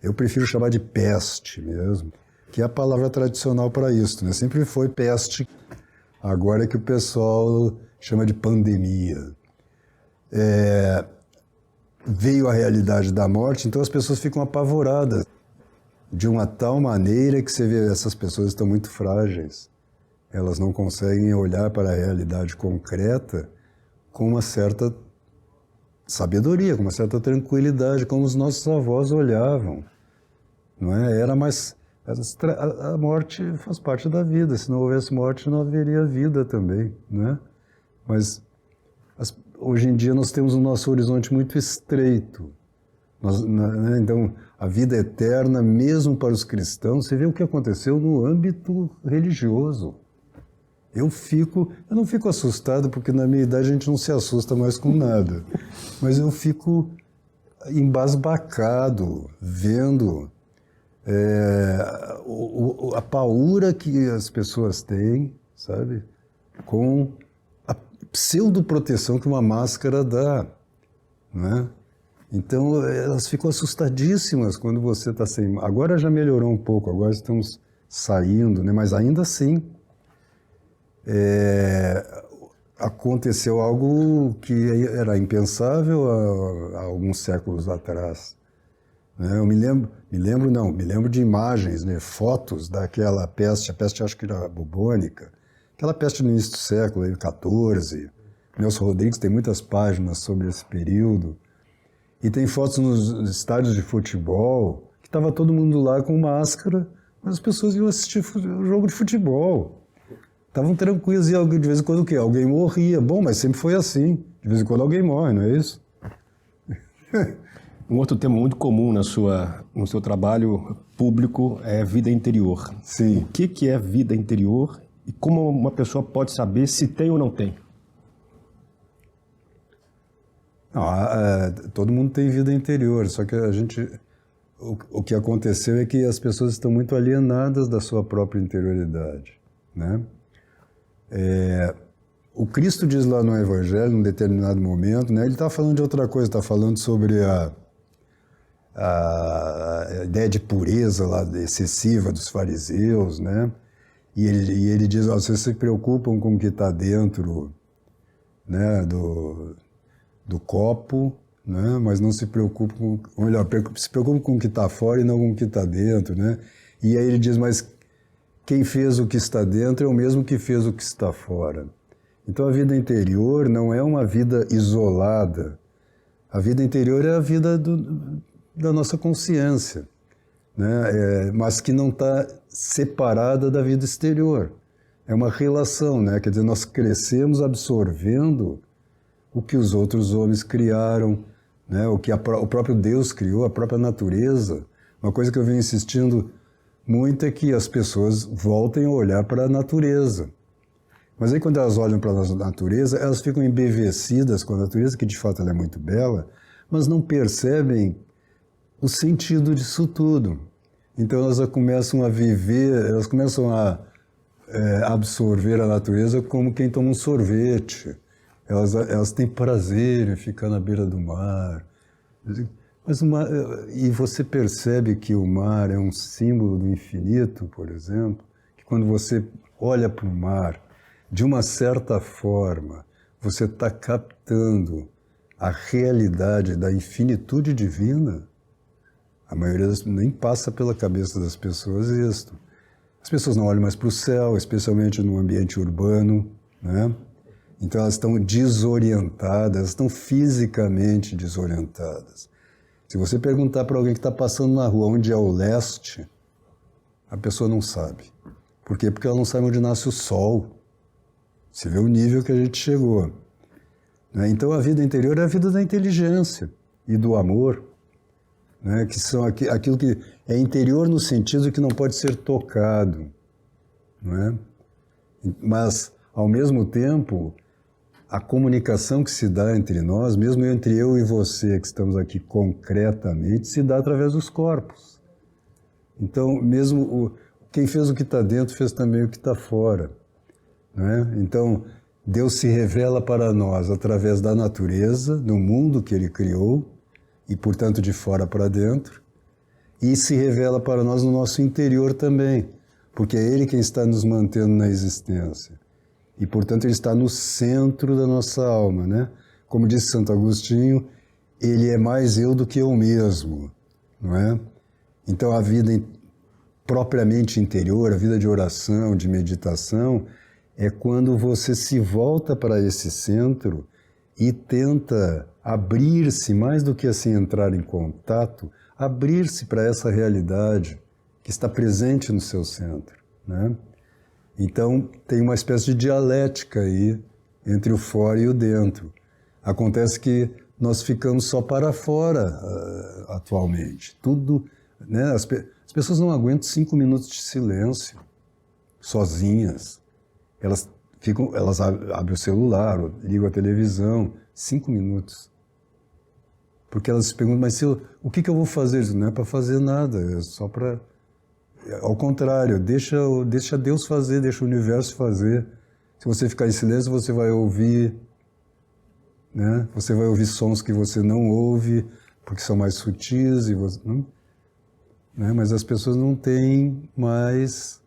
eu prefiro chamar de peste mesmo, que é a palavra tradicional para isso, né? Sempre foi peste, agora é que o pessoal chama de pandemia. Veio a realidade da morte, então as pessoas ficam apavoradas de uma tal maneira que você vê essas pessoas estão muito frágeis. Elas não conseguem olhar para a realidade concreta com uma certa sabedoria, com uma certa tranquilidade, como os nossos avós olhavam. Não é? A morte faz parte da vida. Se não houvesse morte, não haveria vida também, não é? Mas hoje em dia nós temos o nosso horizonte muito estreito. Né? Então, a vida eterna, mesmo para os cristãos, você vê o que aconteceu no âmbito religioso. Eu não fico assustado, porque na minha idade a gente não se assusta mais com nada. Mas eu fico embasbacado, vendo a paura que as pessoas têm, sabe? Com a pseudoproteção que uma máscara dá, né? Então, elas ficam assustadíssimas quando você está sem... Agora já melhorou um pouco, agora estamos saindo, né? Mas ainda assim, aconteceu algo que era impensável há alguns séculos atrás. Né? Eu me lembro de imagens, né? Fotos daquela peste, a peste acho que era bubônica, aquela peste no início do século XIV. Nelson Rodrigues tem muitas páginas sobre esse período. E tem fotos nos estádios de futebol, que estava todo mundo lá com máscara, mas as pessoas iam assistir o jogo de futebol. Estavam tranquilos, e de vez em quando o quê? Alguém morria. Bom, mas sempre foi assim. De vez em quando alguém morre, não é isso? Um outro tema muito comum no seu trabalho público é vida interior. Sim. O que é vida interior e como uma pessoa pode saber se tem ou não tem? Não, todo mundo tem vida interior, só que o que aconteceu é que as pessoas estão muito alienadas da sua própria interioridade, né? O Cristo diz lá no Evangelho, num determinado momento, né, ele está falando de outra coisa, está falando sobre a ideia de pureza lá, excessiva dos fariseus, né? E ele diz, vocês se preocupam com o que está dentro, né, do copo, né, mas não se preocupam ou melhor, se preocupam com o que está fora e não com o que está dentro, né? E aí ele diz, mas quem fez o que está dentro é o mesmo que fez o que está fora. Então a vida interior não é uma vida isolada. A vida interior é a vida da nossa consciência, né? Mas que não está separada da vida exterior. É uma relação, né? Quer dizer, nós crescemos absorvendo o que os outros homens criaram, né? O que o próprio Deus criou, a própria natureza. Uma coisa que eu venho insistindo muito é que as pessoas voltem a olhar para a natureza. Mas aí quando elas olham para a natureza, elas ficam embevecidas com a natureza, que de fato ela é muito bela, mas não percebem o sentido disso tudo. Então elas começam a viver, elas começam a absorver a natureza como quem toma um sorvete. Elas têm prazer em ficar na beira do mar. Mas e você percebe que o mar é um símbolo do infinito, por exemplo, que quando você olha para o mar, de uma certa forma, você está captando a realidade da infinitude divina. A maioria nem passa pela cabeça das pessoas isso. As pessoas não olham mais para o céu, especialmente no ambiente urbano, né? Então elas estão desorientadas, elas estão fisicamente desorientadas. Se você perguntar para alguém que está passando na rua onde é o leste, a pessoa não sabe. Por quê? Porque ela não sabe onde nasce o sol. Você vê o nível que a gente chegou. Né? Então a vida interior é a vida da inteligência e do amor, né? Que são aquilo que é interior no sentido que não pode ser tocado. Né? Mas, ao mesmo tempo, a comunicação que se dá entre nós, mesmo entre eu e você, que estamos aqui concretamente, se dá através dos corpos. Então, mesmo quem fez o que está dentro, fez também o que está fora. Né? Então, Deus se revela para nós através da natureza, do mundo que Ele criou, e, portanto, de fora para dentro, e se revela para nós no nosso interior também, porque é Ele quem está nos mantendo na existência. E, portanto, Ele está no centro da nossa alma, né? Como disse Santo Agostinho, Ele é mais eu do que eu mesmo, não é? Então, a vida propriamente interior, a vida de oração, de meditação, é quando você se volta para esse centro e tenta abrir-se, mais do que assim entrar em contato, abrir-se para essa realidade que está presente no seu centro, né? Então, tem uma espécie de dialética aí entre o fora e o dentro. Acontece que nós ficamos só para fora atualmente. Tudo, né? As pessoas não aguentam 5 minutos de silêncio, sozinhas. Elas abrem o celular, ou ligam a televisão, 5 minutos. Porque elas se perguntam, mas o que eu vou fazer? Isso não é para fazer nada, é só para... Ao contrário, deixa Deus fazer, deixa o universo fazer. Se você ficar em silêncio, você vai ouvir, né? Você vai ouvir sons que você não ouve, porque são mais sutis, e você, não, né? Mas as pessoas não têm mais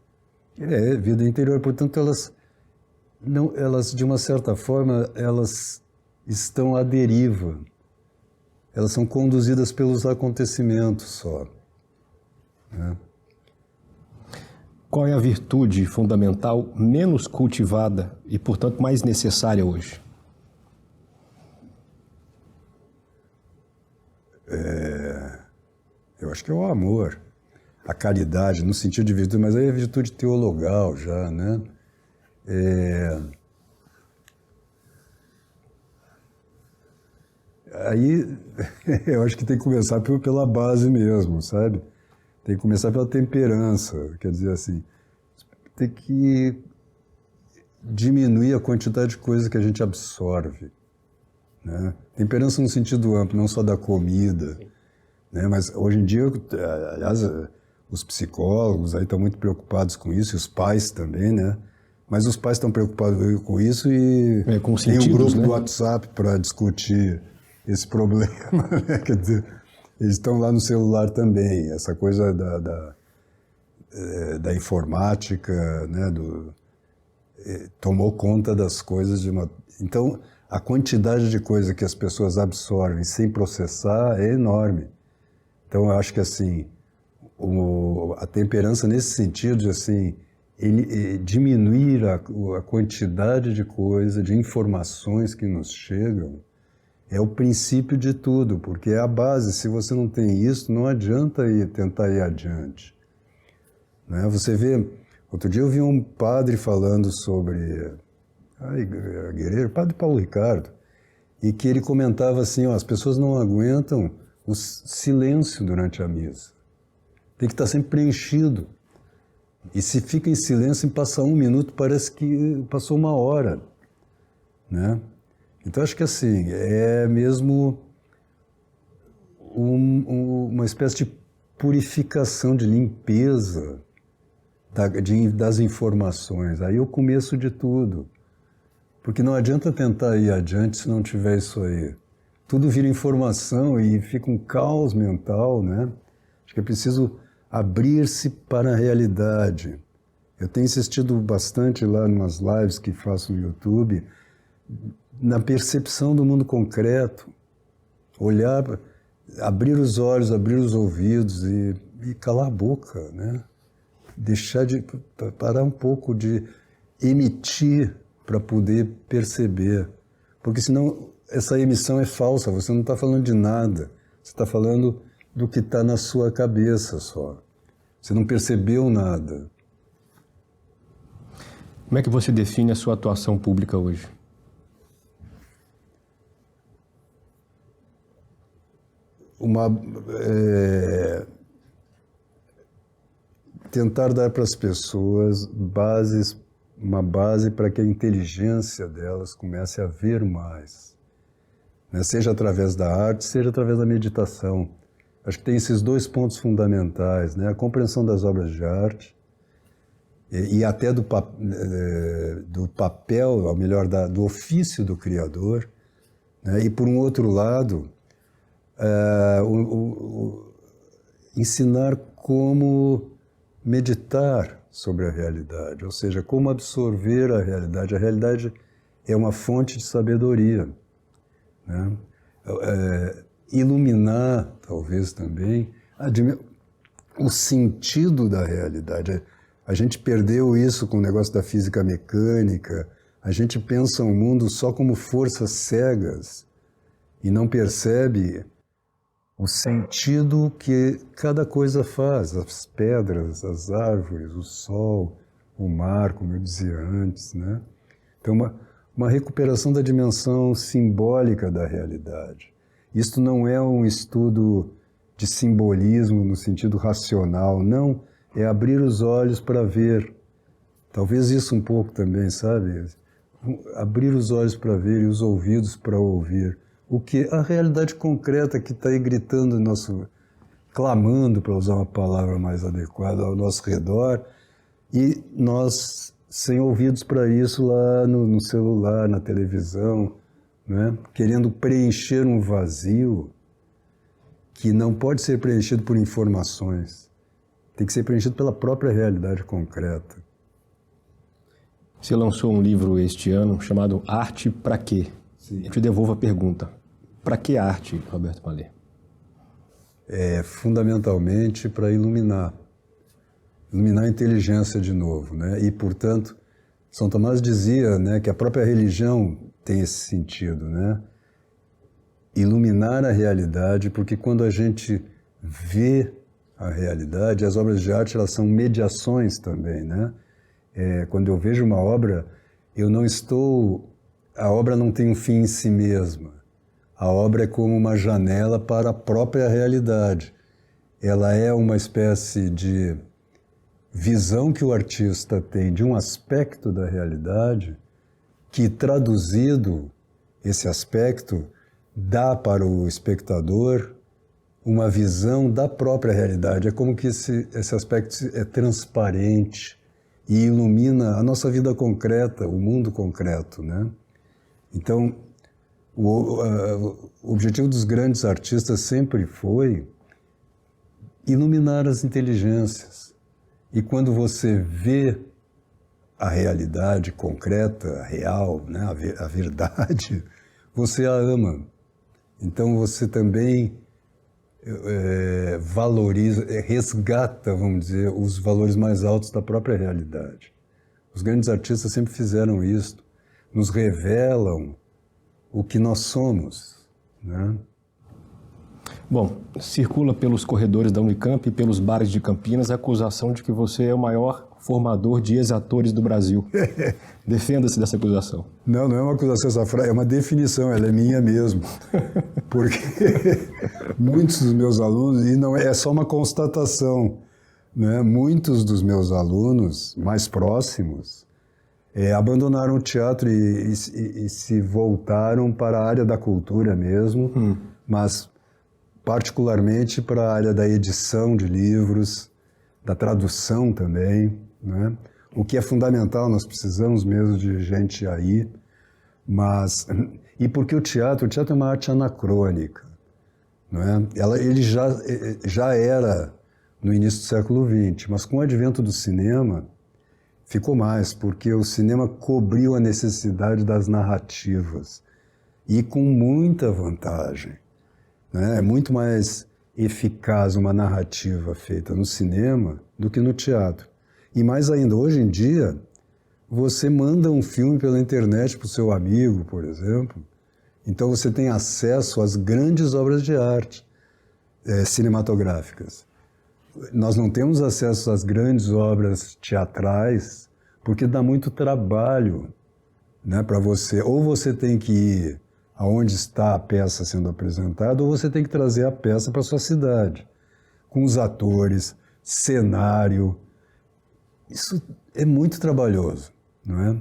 vida interior, portanto elas, de uma certa forma, elas estão à deriva. Elas são conduzidas pelos acontecimentos só, né? Qual é a virtude fundamental menos cultivada e, portanto, mais necessária hoje? Eu acho que é o amor, a caridade, no sentido de virtude, mas aí é virtude teologal já, né? aí eu acho que tem que começar pela base mesmo, sabe? Tem que começar pela temperança, quer dizer assim, tem que diminuir a quantidade de coisa que a gente absorve, né? Temperança no sentido amplo, não só da comida, né? Mas hoje em dia, aliás, os psicólogos aí estão muito preocupados com isso, e os pais também, né? Mas os pais estão preocupados com isso e com tem um sentidos, grupo né? do WhatsApp para discutir esse problema, né? Quer dizer, eles estão lá no celular também, essa coisa da informática, né? Tomou conta das coisas de uma... Então, a quantidade de coisa que as pessoas absorvem sem processar é enorme. Então, eu acho que assim, a temperança nesse sentido de assim, diminuir a quantidade de coisa, de informações que nos chegam, é o princípio de tudo, porque é a base. Se você não tem isso, não adianta tentar ir adiante, né? Você vê, outro dia eu vi um padre falando sobre Guerreiro, padre Paulo Ricardo, e que ele comentava assim, ó, as pessoas não aguentam o silêncio durante a missa. Tem que estar sempre preenchido. E se fica em silêncio e passa 1 minuto, parece que passou 1 hora, né? Então, acho que assim, é mesmo uma espécie de purificação, de limpeza das informações. Aí é o começo de tudo. Porque não adianta tentar ir adiante se não tiver isso aí. Tudo vira informação e fica um caos mental, né? Acho que é preciso abrir-se para a realidade. Eu tenho insistido bastante lá em umas lives que faço no YouTube, na percepção do mundo concreto, olhar, abrir os olhos, abrir os ouvidos e calar a boca, né? Parar um pouco de emitir para poder perceber, porque senão essa emissão é falsa, você não está falando de nada, você está falando do que está na sua cabeça só, você não percebeu nada. Como é que você define a sua atuação pública hoje? Tentar dar para as pessoas uma base para que a inteligência delas comece a ver mais, né? Seja através da arte, seja através da meditação. Acho que tem esses 2 pontos fundamentais, né? A compreensão das obras de arte e até do papel, ou melhor, do ofício do Criador, né? E, por um outro lado, ensinar como meditar sobre a realidade, ou seja, como absorver a realidade. A realidade é uma fonte de sabedoria, né? Iluminar, talvez também, o sentido da realidade. A gente perdeu isso com o negócio da física mecânica, a gente pensa o mundo só como forças cegas e não percebe o sentido que cada coisa faz, as pedras, as árvores, o sol, o mar, como eu dizia antes, né? Então, uma recuperação da dimensão simbólica da realidade. Isto não é um estudo de simbolismo no sentido racional, não, é abrir os olhos para ver. Talvez isso um pouco também, sabe? Abrir os olhos para ver e os ouvidos para ouvir. O que a realidade concreta que está aí gritando, clamando, para usar uma palavra mais adequada, ao nosso redor, e nós sem ouvidos para isso lá no celular, na televisão, né? Querendo preencher um vazio que não pode ser preenchido por informações, tem que ser preenchido pela própria realidade concreta. Você lançou um livro este ano chamado Arte Pra Quê? Sim. Eu te devolvo a pergunta. Para que arte, Roberto Mallet? Fundamentalmente para iluminar a inteligência de novo, né? E, portanto, São Tomás dizia, né, que a própria religião tem esse sentido, né? Iluminar a realidade, porque quando a gente vê a realidade, as obras de arte, elas são mediações também, né? Quando eu vejo uma obra, a obra não tem um fim em si mesma. A obra é como uma janela para a própria realidade. Ela é uma espécie de visão que o artista tem de um aspecto da realidade que, traduzido, esse aspecto dá para o espectador uma visão da própria realidade. É como que esse aspecto é transparente e ilumina a nossa vida concreta, o mundo concreto, né? Então, o objetivo dos grandes artistas sempre foi iluminar as inteligências. E quando você vê a realidade concreta, a real, né, a verdade, você a ama. Então você também valoriza, resgata, vamos dizer, os valores mais altos da própria realidade. Os grandes artistas sempre fizeram isso, nos revelam o que nós somos, né? Bom, circula pelos corredores da Unicamp e pelos bares de Campinas a acusação de que você é o maior formador de ex-atores do Brasil. Defenda-se dessa acusação. Não é uma acusação, essa frase é uma definição, ela é minha mesmo. Porque muitos dos meus alunos, e não é só uma constatação, né? Muitos dos meus alunos mais próximos abandonaram o teatro e se voltaram para a área da cultura mesmo, mas particularmente para a área da edição de livros, da tradução também, né? O que é fundamental, nós precisamos mesmo de gente aí, mas... E porque o teatro é uma arte anacrônica, não é? Ele já era no início do século XX, mas com o advento do cinema, ficou mais, porque o cinema cobriu a necessidade das narrativas, e com muita vantagem, né? É muito mais eficaz uma narrativa feita no cinema do que no teatro. E mais ainda, hoje em dia, você manda um filme pela internet para o seu amigo, por exemplo, então você tem acesso às grandes obras de arte cinematográficas. Nós não temos acesso às grandes obras teatrais porque dá muito trabalho, né, para você. Ou você tem que ir aonde está a peça sendo apresentada, ou você tem que trazer a peça para a sua cidade, com os atores, cenário. Isso é muito trabalhoso, não é?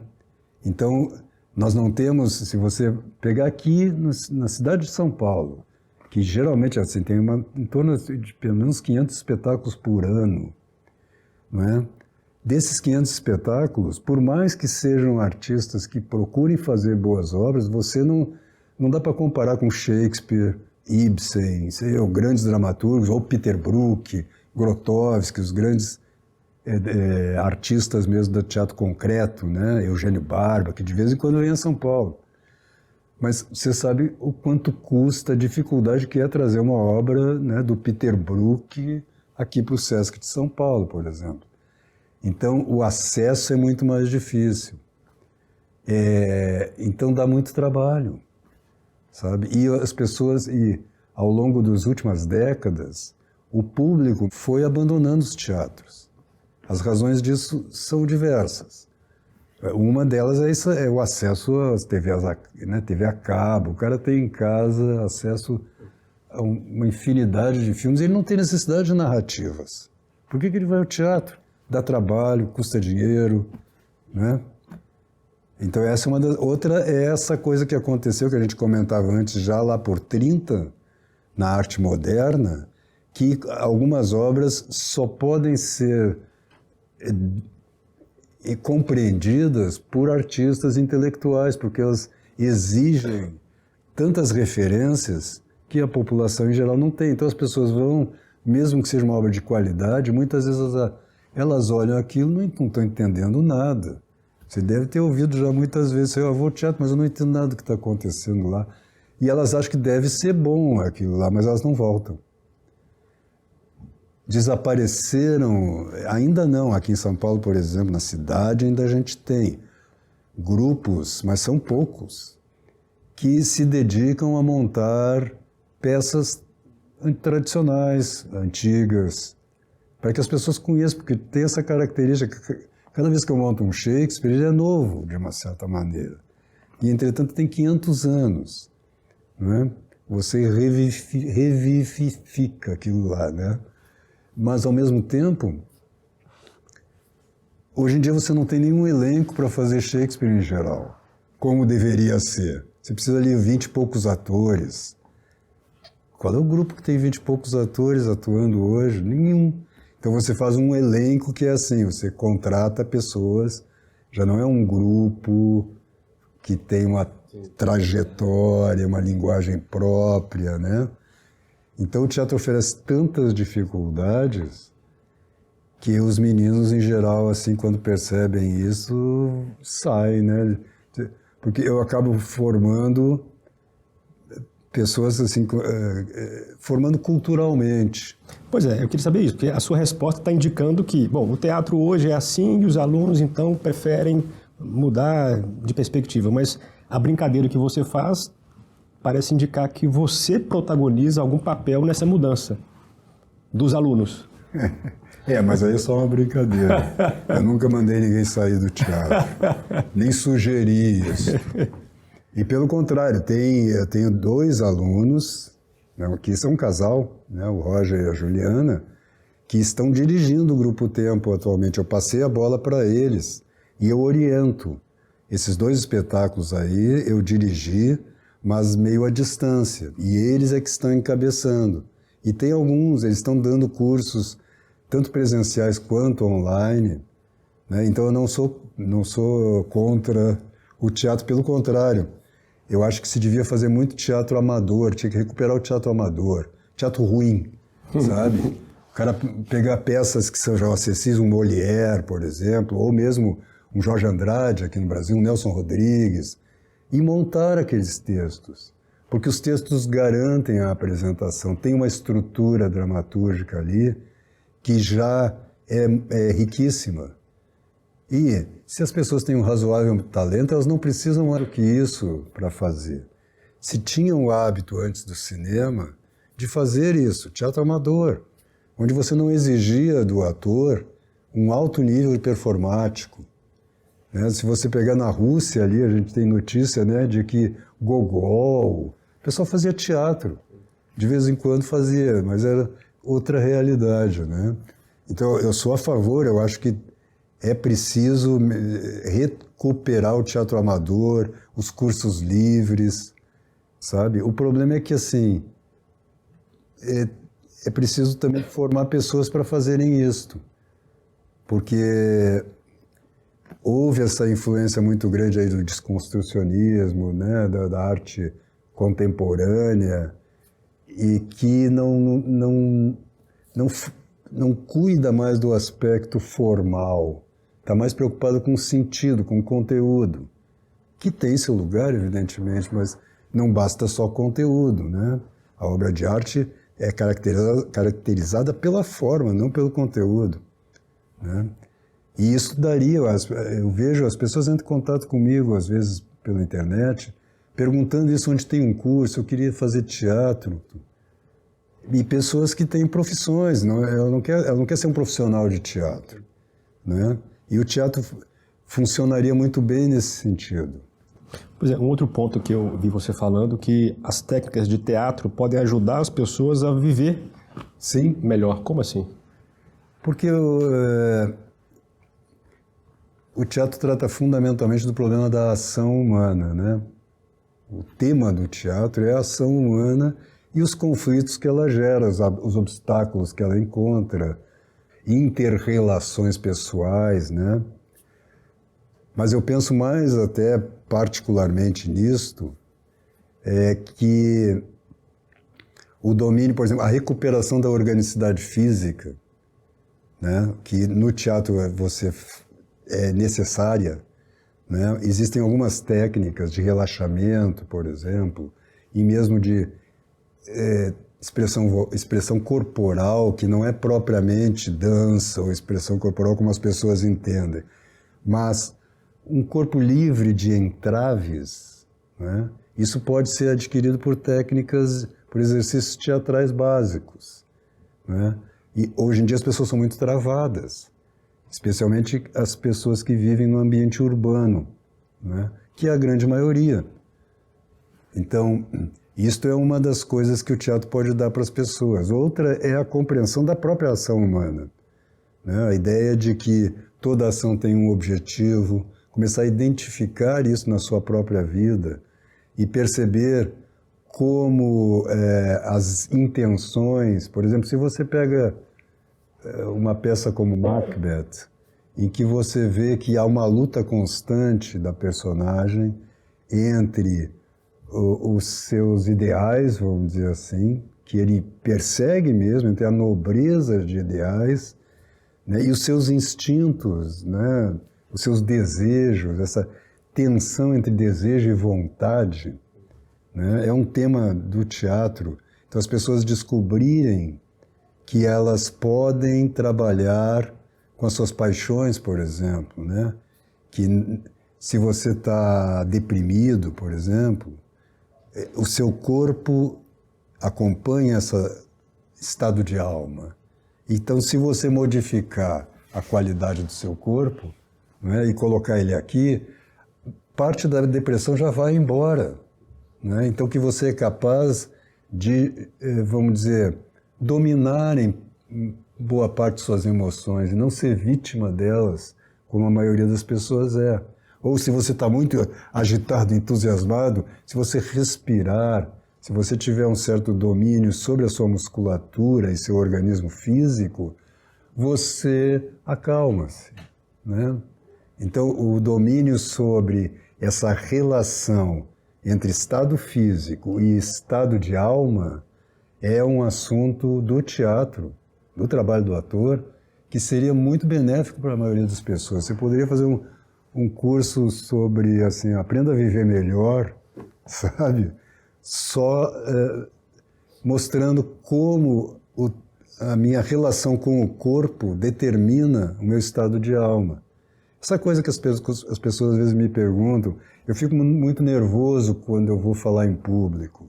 Então, nós não temos, se você pegar aqui na cidade de São Paulo, que geralmente assim, tem em torno de pelo menos 500 espetáculos por ano, não é? Desses 500 espetáculos, por mais que sejam artistas que procurem fazer boas obras, você não dá para comparar com Shakespeare, Ibsen, ou grandes dramaturgos, ou Peter Brook, Grotowski, os grandes artistas mesmo do teatro concreto, né? Eugênio Barba, que de vez em quando vem a São Paulo. Mas você sabe o quanto custa, a dificuldade que é trazer uma obra, né, do Peter Brook aqui para o Sesc de São Paulo, por exemplo. Então, o acesso é muito mais difícil. Então, dá muito trabalho, sabe? E as pessoas, ao longo das últimas décadas, o público foi abandonando os teatros. As razões disso são diversas. Uma delas é o acesso às TVs, né, TV a cabo. O cara tem em casa acesso a uma infinidade de filmes e ele não tem necessidade de narrativas. Por que ele vai ao teatro? Dá trabalho, custa dinheiro, né? Então essa é uma das... Outra é essa coisa que aconteceu, que a gente comentava antes, já lá por 30, na arte moderna, que algumas obras só podem ser compreendidas por artistas intelectuais, porque elas exigem tantas referências que a população em geral não tem. Então as pessoas vão, mesmo que seja uma obra de qualidade, muitas vezes elas olham aquilo e não estão entendendo nada. Você deve ter ouvido já muitas vezes, eu vou ao teatro, mas eu não entendo nada do que está acontecendo lá. E elas acham que deve ser bom aquilo lá, mas elas não voltam. Desapareceram, ainda não, aqui em São Paulo, por exemplo, na cidade ainda a gente tem grupos, mas são poucos, que se dedicam a montar peças tradicionais, antigas, para que as pessoas conheçam, porque tem essa característica, cada vez que eu monto um Shakespeare, ele é novo, de uma certa maneira, e entretanto tem 500 anos, não é? você revivifica aquilo lá, né? Mas, ao mesmo tempo, hoje em dia você não tem nenhum elenco para fazer Shakespeare em geral, como deveria ser. Você precisa ali 20 e poucos atores. Qual é o grupo que tem 20 e poucos atores atuando hoje? Nenhum. Então você faz um elenco que é assim, você contrata pessoas, já não é um grupo que tem uma trajetória, uma linguagem própria, né? Então o teatro oferece tantas dificuldades que os meninos, em geral, assim, quando percebem isso, saem, né? Porque eu acabo formando pessoas, assim, formando culturalmente. Pois é, eu queria saber isso, porque a sua resposta está indicando que, bom, o teatro hoje é assim e os alunos, então, preferem mudar de perspectiva, mas a brincadeira que você faz parece indicar que você protagoniza algum papel nessa mudança dos alunos. Mas aí é só uma brincadeira. Eu nunca mandei ninguém sair do teatro, nem sugeri isso. E pelo contrário, eu tenho 2 alunos, né, que são um casal, né, o Roger e a Juliana, que estão dirigindo o Grupo Tempo atualmente. Eu passei a bola para eles e eu oriento. Esses 2 espetáculos aí eu dirigi, mas meio à distância. E eles é que estão encabeçando. E tem alguns, eles estão dando cursos, tanto presenciais quanto online, né? Então eu não sou contra o teatro, pelo contrário. Eu acho que se devia fazer muito teatro amador, tinha que recuperar o teatro amador, teatro ruim, sabe? O cara pegar peças que são já acessíveis, um Molière, por exemplo, ou mesmo um Jorge Andrade aqui no Brasil, um Nelson Rodrigues, e montar aqueles textos. Porque os textos garantem a apresentação, tem uma estrutura dramatúrgica ali que já é riquíssima. E se as pessoas têm um razoável talento, elas não precisam mais do que isso para fazer. Se tinham o hábito antes do cinema de fazer isso, teatro amador, onde você não exigia do ator um alto nível performático. Né? Se você pegar na Rússia ali, a gente tem notícia, né, de que Gogol, o pessoal fazia teatro, de vez em quando fazia, mas era outra realidade, né? Então eu sou a favor, eu acho que é preciso recuperar o teatro amador, os cursos livres, sabe? O problema é que, assim, é preciso também formar pessoas para fazerem isto, porque houve essa influência muito grande aí do desconstrucionismo, né, da arte contemporânea, e que não cuida mais do aspecto formal, está mais preocupado com o sentido, com o conteúdo, que tem seu lugar, evidentemente, mas não basta só conteúdo, né? A obra de arte é caracterizada pela forma, não pelo conteúdo, né? E isso daria, eu vejo, as pessoas entram em contato comigo, às vezes pela internet, perguntando isso onde tem um curso, eu queria fazer teatro. E pessoas que têm profissões, ela não quer ser um profissional de teatro, né? E o teatro funcionaria muito bem nesse sentido. Pois é, um outro ponto que eu vi você falando, que as técnicas de teatro podem ajudar as pessoas a viver Sim. melhor. Como assim? Porque o teatro trata fundamentalmente do problema da ação humana, né? O tema do teatro é a ação humana e os conflitos que ela gera, os obstáculos que ela encontra, inter-relações pessoais, né? Mas eu penso mais até particularmente nisto, que o domínio, por exemplo, a recuperação da organicidade física, né? Que no teatro é necessária, né? Existem algumas técnicas de relaxamento, por exemplo, e mesmo de expressão corporal, que não é propriamente dança ou expressão corporal como as pessoas entendem, mas um corpo livre de entraves, né? Isso pode ser adquirido por técnicas, por exercícios teatrais básicos, né? E hoje em dia as pessoas são muito travadas, especialmente as pessoas que vivem no ambiente urbano, né? Que é a grande maioria. Então, Isto é uma das coisas que o teatro pode dar para as pessoas. Outra é a compreensão da própria ação humana, né? A ideia de que toda ação tem um objetivo, começar a identificar isso na sua própria vida e perceber como as intenções... Por exemplo, se você pega uma peça como Macbeth, em que você vê que há uma luta constante da personagem entre os seus ideais, vamos dizer assim, que ele persegue mesmo, entre a nobreza de ideais, né, e os seus instintos, né, os seus desejos, essa tensão entre desejo e vontade, né, é um tema do teatro. Então as pessoas descobrirem que elas podem trabalhar com as suas paixões, por exemplo, né, que se você está deprimido, por exemplo, o seu corpo acompanha esse estado de alma. Então, se você modificar a qualidade do seu corpo, né, e colocar ele aqui, parte da depressão já vai embora, né? Então, que você é capaz de, vamos dizer, dominar em boa parte de suas emoções e não ser vítima delas, como a maioria das pessoas é. Ou se você está muito agitado, entusiasmado, se você respirar, se você tiver um certo domínio sobre a sua musculatura e seu organismo físico, você acalma-se, né? Então, o domínio sobre essa relação entre estado físico e estado de alma é um assunto do teatro, do trabalho do ator, que seria muito benéfico para a maioria das pessoas. Você poderia fazer um curso sobre, assim, aprenda a viver melhor, sabe? Só mostrando como a minha relação com o corpo determina o meu estado de alma. Essa coisa que as pessoas às vezes me perguntam, eu fico muito nervoso quando eu vou falar em público,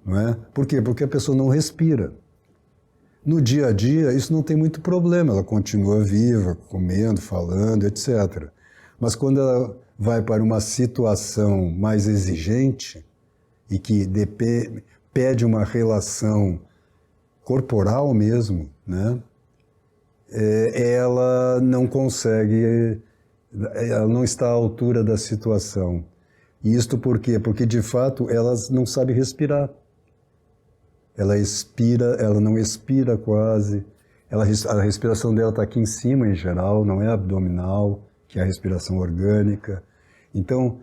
não é? Por quê? Porque a pessoa não respira. No dia a dia, isso não tem muito problema, ela continua viva, comendo, falando, etc. Mas quando ela vai para uma situação mais exigente e que pede uma relação corporal mesmo, né? Ela não consegue, ela não está à altura da situação. E isto por quê? Porque, de fato, ela não sabe respirar. Ela expira, ela não expira quase. A respiração dela está aqui em cima, em geral, não é abdominal, que é a respiração orgânica. Então,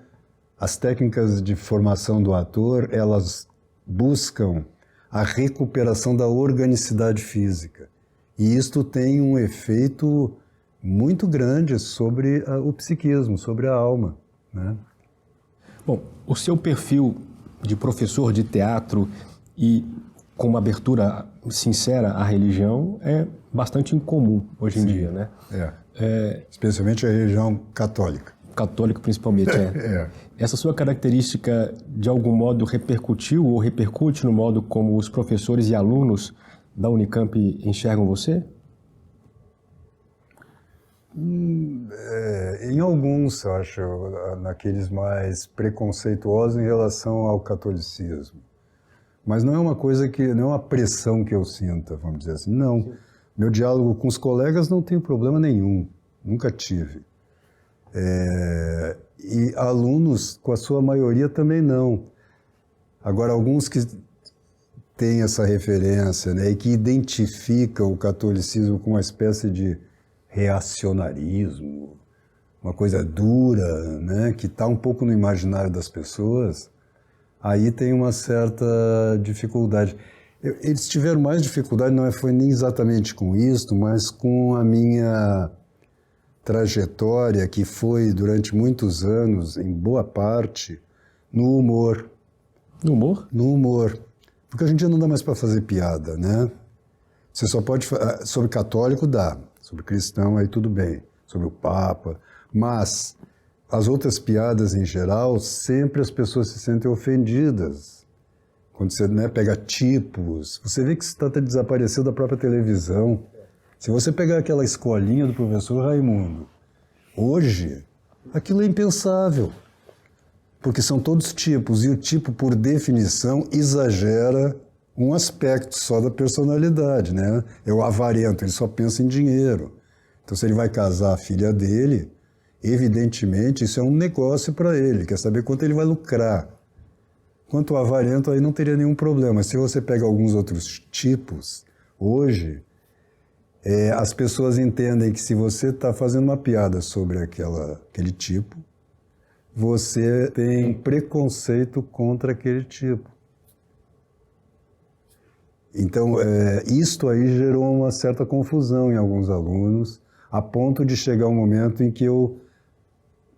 as técnicas de formação do ator, elas buscam a recuperação da organicidade física. E isto tem um efeito muito grande sobre o psiquismo, sobre a alma, né? Bom, o seu perfil de professor de teatro e com uma abertura sincera à religião é bastante incomum hoje em dia, né? Especialmente a religião católica. Católica, principalmente, Essa sua característica, de algum modo, repercutiu ou repercute no modo como os professores e alunos da Unicamp enxergam você? Em alguns, eu acho, naqueles mais preconceituosos em relação ao catolicismo. Mas não é uma coisa não é uma pressão que eu sinta, vamos dizer assim. Não. Meu diálogo com os colegas não tem problema nenhum. Nunca tive. E alunos, com a sua maioria, também não. Agora, alguns que têm essa referência, né, e que identificam o catolicismo com uma espécie de reacionarismo, uma coisa dura, né, que está um pouco no imaginário das pessoas, aí tem uma certa dificuldade. Eles tiveram mais dificuldade, não foi nem exatamente com isto, mas com a minha trajetória, que foi durante muitos anos, em boa parte, no humor. No humor? No humor. Porque hoje em dia não dá mais para fazer piada, né? Você só pode... Sobre católico dá, sobre cristão aí tudo bem, sobre o Papa, mas as outras piadas em geral, sempre as pessoas se sentem ofendidas. Quando você, né, pega tipos, você vê que isso está desaparecendo da própria televisão. Se você pegar aquela escolinha do professor Raimundo, hoje, aquilo é impensável. porque são todos tipos, e o tipo, por definição, exagera um aspecto só da personalidade, né? É o avarento, ele só pensa em dinheiro. Então, se ele vai casar a filha dele, evidentemente, isso é um negócio para ele, quer saber quanto ele vai lucrar. Quanto ao avarento, aí não teria nenhum problema. Se você pega alguns outros tipos, hoje, as pessoas entendem que se você está fazendo uma piada sobre aquele tipo, você tem preconceito contra aquele tipo. Então, isto aí gerou uma certa confusão em alguns alunos, a ponto de chegar um momento em que eu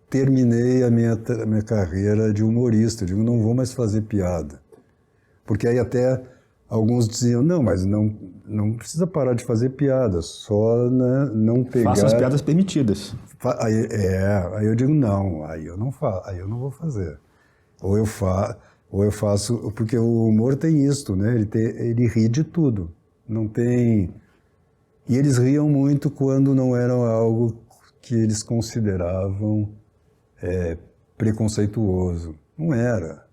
terminei a minha carreira de humorista. Eu digo, não vou mais fazer piada. Porque aí até alguns diziam, não, mas não precisa parar de fazer piada, só, né, não pegar... Faça as piadas permitidas. Aí eu digo, não, aí eu não vou fazer. Ou eu faço, porque o humor tem isto, né? Ele ri de tudo. Não tem... E eles riam muito quando não era algo que eles consideravam preconceituoso. Não era.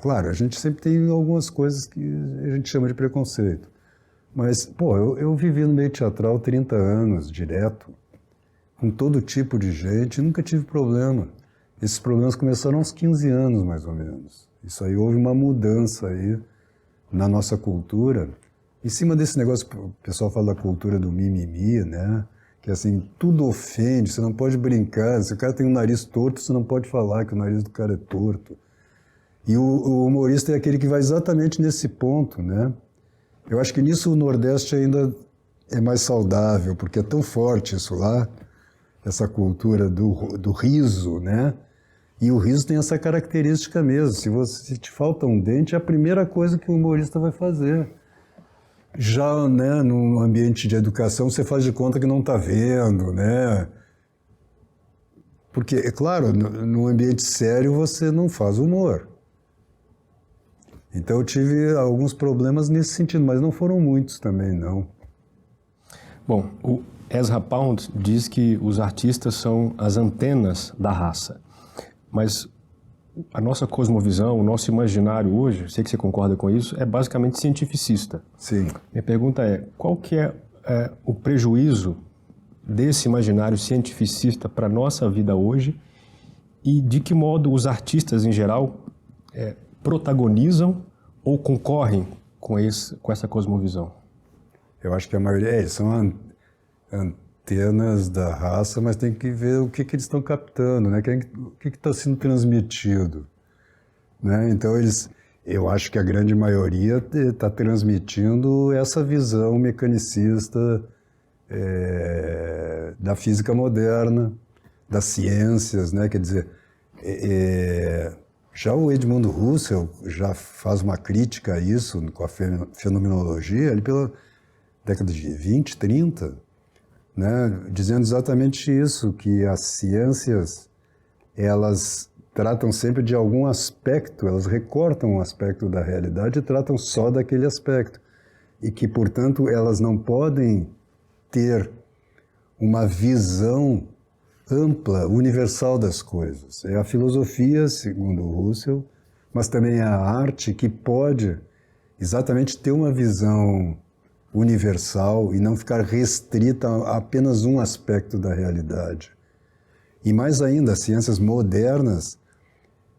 Claro, a gente sempre tem algumas coisas que a gente chama de preconceito. Mas, eu vivi no meio teatral 30 anos, direto, com todo tipo de gente, e nunca tive problema. Esses problemas começaram aos 15 anos, mais ou menos. Isso aí, houve uma mudança aí na nossa cultura. Em cima desse negócio, o pessoal fala da cultura do mimimi, né? Que assim, tudo ofende, você não pode brincar. Se o cara tem um nariz torto, você não pode falar que o nariz do cara é torto. E o humorista é aquele que vai exatamente nesse ponto, né? Eu acho que nisso o Nordeste ainda é mais saudável, porque é tão forte isso lá, essa cultura do riso, né? E o riso tem essa característica mesmo. Se te falta um dente, é a primeira coisa que o humorista vai fazer. Já, né, num ambiente de educação, você faz de conta que não está vendo, né? Porque, é claro, num ambiente sério você não faz humor. Então eu tive alguns problemas nesse sentido, mas não foram muitos também, não. Bom, o Ezra Pound diz que os artistas são as antenas da raça. Mas a nossa cosmovisão, o nosso imaginário hoje, sei que você concorda com isso, é basicamente cientificista. Sim. Minha pergunta é, qual que é o prejuízo desse imaginário cientificista para a nossa vida hoje e de que modo os artistas, em geral, protagonizam ou concorrem com essa cosmovisão? Eu acho que a maioria... eles são antenas da raça, mas tem que ver o que eles estão captando, né? O que está sendo transmitido, né? Então, eu acho que a grande maioria está transmitindo essa visão mecanicista da física moderna, das ciências, né? Quer dizer, já o Edmund Husserl já faz uma crítica a isso, com a fenomenologia, ali pela década de 20, 30, né, dizendo exatamente isso, que as ciências, elas tratam sempre de algum aspecto, elas recortam um aspecto da realidade e tratam só daquele aspecto. E que, portanto, elas não podem ter uma visão ampla, universal das coisas. É a filosofia, segundo Husserl, mas também a arte que pode exatamente ter uma visão universal e não ficar restrita a apenas um aspecto da realidade. E mais ainda, as ciências modernas,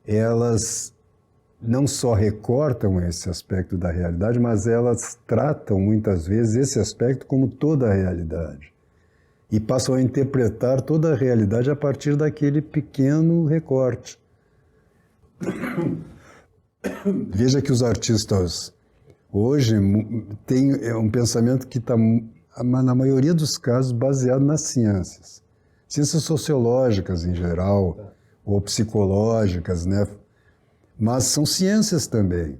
elas não só recortam esse aspecto da realidade, mas elas tratam muitas vezes esse aspecto como toda a realidade. E passam a interpretar toda a realidade a partir daquele pequeno recorte. Veja que os artistas hoje têm um pensamento que está, na maioria dos casos, baseado nas ciências. Ciências sociológicas, em geral, ou psicológicas, né? Mas são ciências também.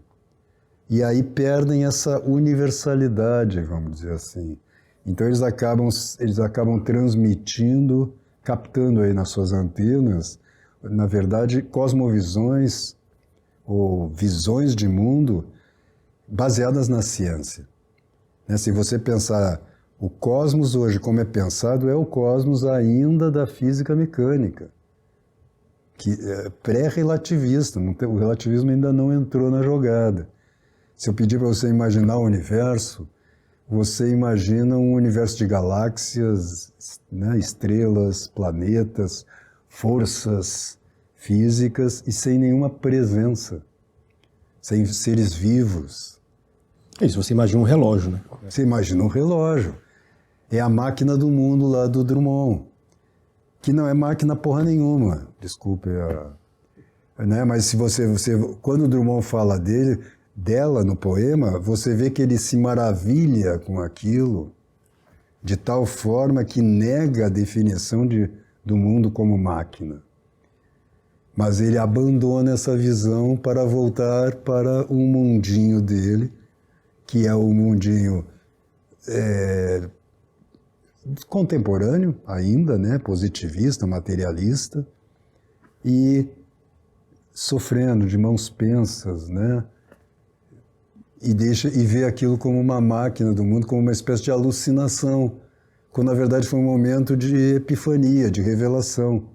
E aí perdem essa universalidade, vamos dizer assim. Então eles acabam transmitindo, captando aí nas suas antenas, na verdade, cosmovisões ou visões de mundo baseadas na ciência. Né? Se você pensar o cosmos hoje como é pensado, é o cosmos ainda da física mecânica. pré-relativista, o relativismo ainda não entrou na jogada. Se eu pedir para você imaginar o universo, você imagina um universo de galáxias, né, estrelas, planetas, forças físicas e sem nenhuma presença, sem seres vivos. Isso, você imagina um relógio, né? Você imagina um relógio. É a máquina do mundo lá do Drummond, que não é máquina porra nenhuma, desculpe, né? Mas se você, quando o Drummond fala dela no poema, você vê que ele se maravilha com aquilo de tal forma que nega a definição do mundo como máquina. Mas ele abandona essa visão para voltar para um mundinho dele, que é o mundinho contemporâneo ainda, né, positivista, materialista, e sofrendo de mãos pensas, né, e vê aquilo como uma máquina do mundo, como uma espécie de alucinação, quando na verdade foi um momento de epifania, de revelação,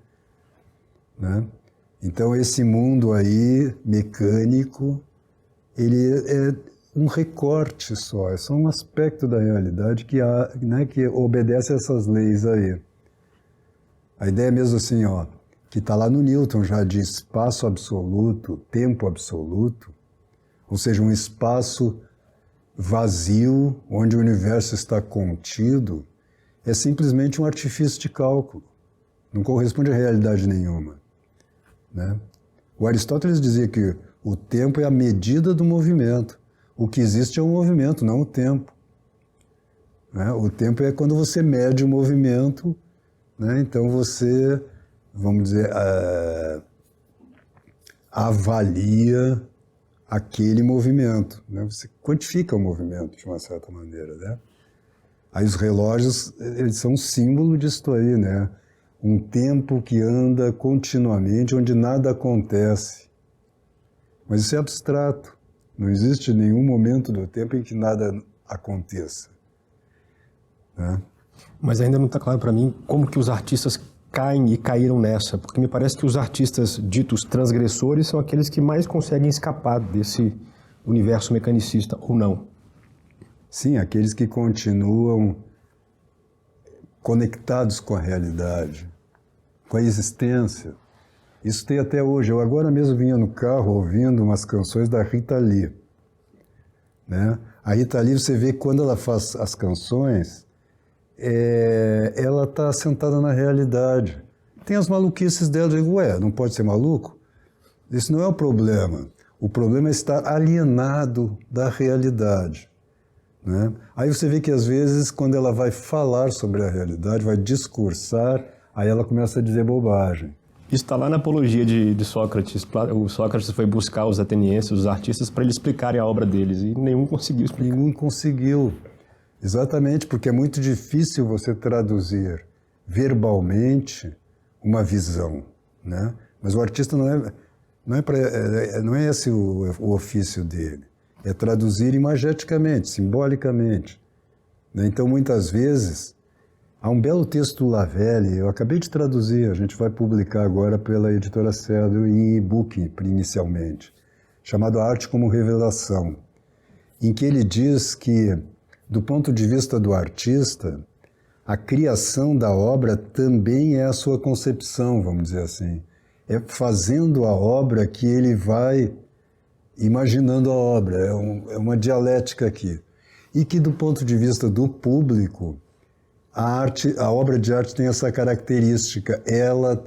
né? Então esse mundo aí, mecânico, ele é um recorte só, é só um aspecto da realidade que obedece a essas leis aí. A ideia é mesmo assim, ó, que está lá no Newton já de espaço absoluto, tempo absoluto, ou seja, um espaço vazio, onde o universo está contido, é simplesmente um artifício de cálculo, não corresponde a realidade nenhuma, né? O Aristóteles dizia que o tempo é a medida do movimento. O que existe é o movimento, não o tempo, né? O tempo é quando você mede o movimento, né? Então você, vamos dizer, avalia aquele movimento, né? Você quantifica o movimento de uma certa maneira, né? Aí os relógios, eles são um símbolo disso aí, né? Um tempo que anda continuamente, onde nada acontece. Mas isso é abstrato. Não existe nenhum momento do tempo em que nada aconteça, né? Mas ainda não está claro para mim como que os artistas caem e caíram nessa, porque me parece que os artistas ditos transgressores são aqueles que mais conseguem escapar desse universo mecanicista, ou não? Sim, aqueles que continuam conectados com a realidade, com a existência. Isso tem até hoje. Eu agora mesmo vinha no carro ouvindo umas canções da Rita Lee, né? A Rita Lee, você vê que quando ela faz as canções, ela está sentada na realidade. Tem as maluquices dela, eu digo, não pode ser maluco? Isso não é o problema. O problema é estar alienado da realidade, né? Aí você vê que às vezes, quando ela vai falar sobre a realidade, vai discursar, aí ela começa a dizer bobagem. Isso está lá na Apologia de Sócrates. O Sócrates foi buscar os atenienses, os artistas, para eles explicarem a obra deles, e nenhum conseguiu explicar. Nenhum conseguiu. Exatamente, porque é muito difícil você traduzir verbalmente uma visão, né? Mas o artista não é esse o ofício dele. É traduzir imageticamente, simbolicamente, né? Então, muitas vezes, há um belo texto do Lavelle, eu acabei de traduzir, a gente vai publicar agora pela editora Cedro em e-book, inicialmente, chamado A Arte como Revelação, em que ele diz que, do ponto de vista do artista, a criação da obra também é a sua concepção, vamos dizer assim. É fazendo a obra que ele vai imaginando a obra, é uma dialética aqui. E que, do ponto de vista do público, a obra de arte tem essa característica, ela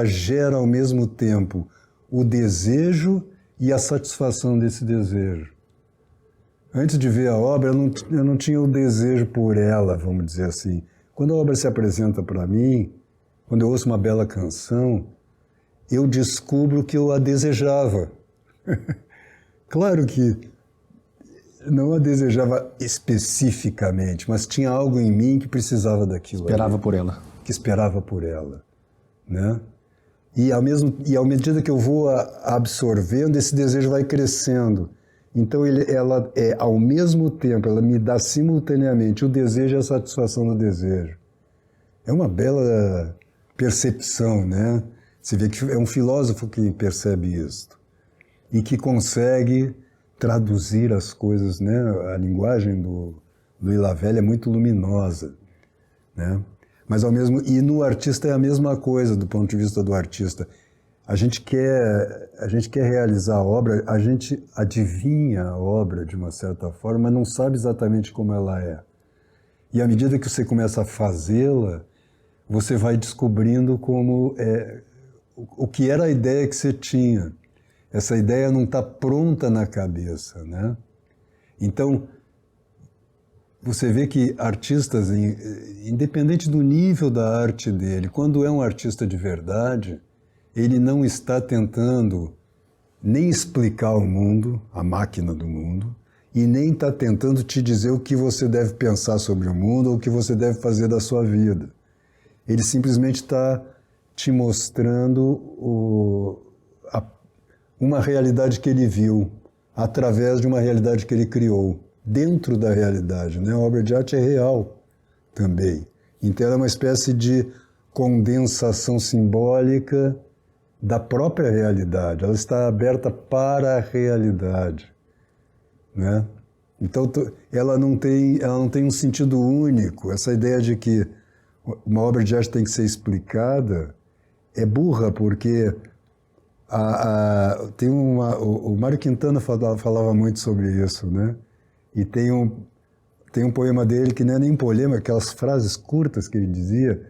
gera ao mesmo tempo o desejo e a satisfação desse desejo. Antes de ver a obra, eu não tinha o desejo por ela, vamos dizer assim. Quando a obra se apresenta para mim, quando eu ouço uma bela canção, eu descubro que eu a desejava. Claro que não a desejava especificamente, mas tinha algo em mim que precisava daquilo. Esperava por ela. Que esperava por ela, né? E à medida que eu vou absorvendo, esse desejo vai crescendo. Então ela é, ao mesmo tempo, ela me dá simultaneamente o desejo e a satisfação do desejo. É uma bela percepção, né? Você vê que é um filósofo que percebe isso e que consegue traduzir as coisas, né? A linguagem do Vila Velha é muito luminosa, né? Mas e no artista é a mesma coisa do ponto de vista do artista. A gente quer realizar a obra, a gente adivinha a obra de uma certa forma, mas não sabe exatamente como ela é. E à medida que você começa a fazê-la, você vai descobrindo o que era a ideia que você tinha. Essa ideia não está pronta na cabeça, né? Então, você vê que artistas, independente do nível da arte dele, quando é um artista de verdade, ele não está tentando nem explicar o mundo, a máquina do mundo, e nem está tentando te dizer o que você deve pensar sobre o mundo ou o que você deve fazer da sua vida. Ele simplesmente está te mostrando uma realidade que ele viu através de uma realidade que ele criou, dentro da realidade, né? A obra de arte é real também. Então ela é uma espécie de condensação simbólica da própria realidade. Ela está aberta para a realidade, né? Então ela não tem um sentido único. Essa ideia de que uma obra de arte tem que ser explicada é burra, porque o Mário Quintana falava muito sobre isso, né? E tem um poema dele que não é nem poema, aquelas frases curtas que ele dizia.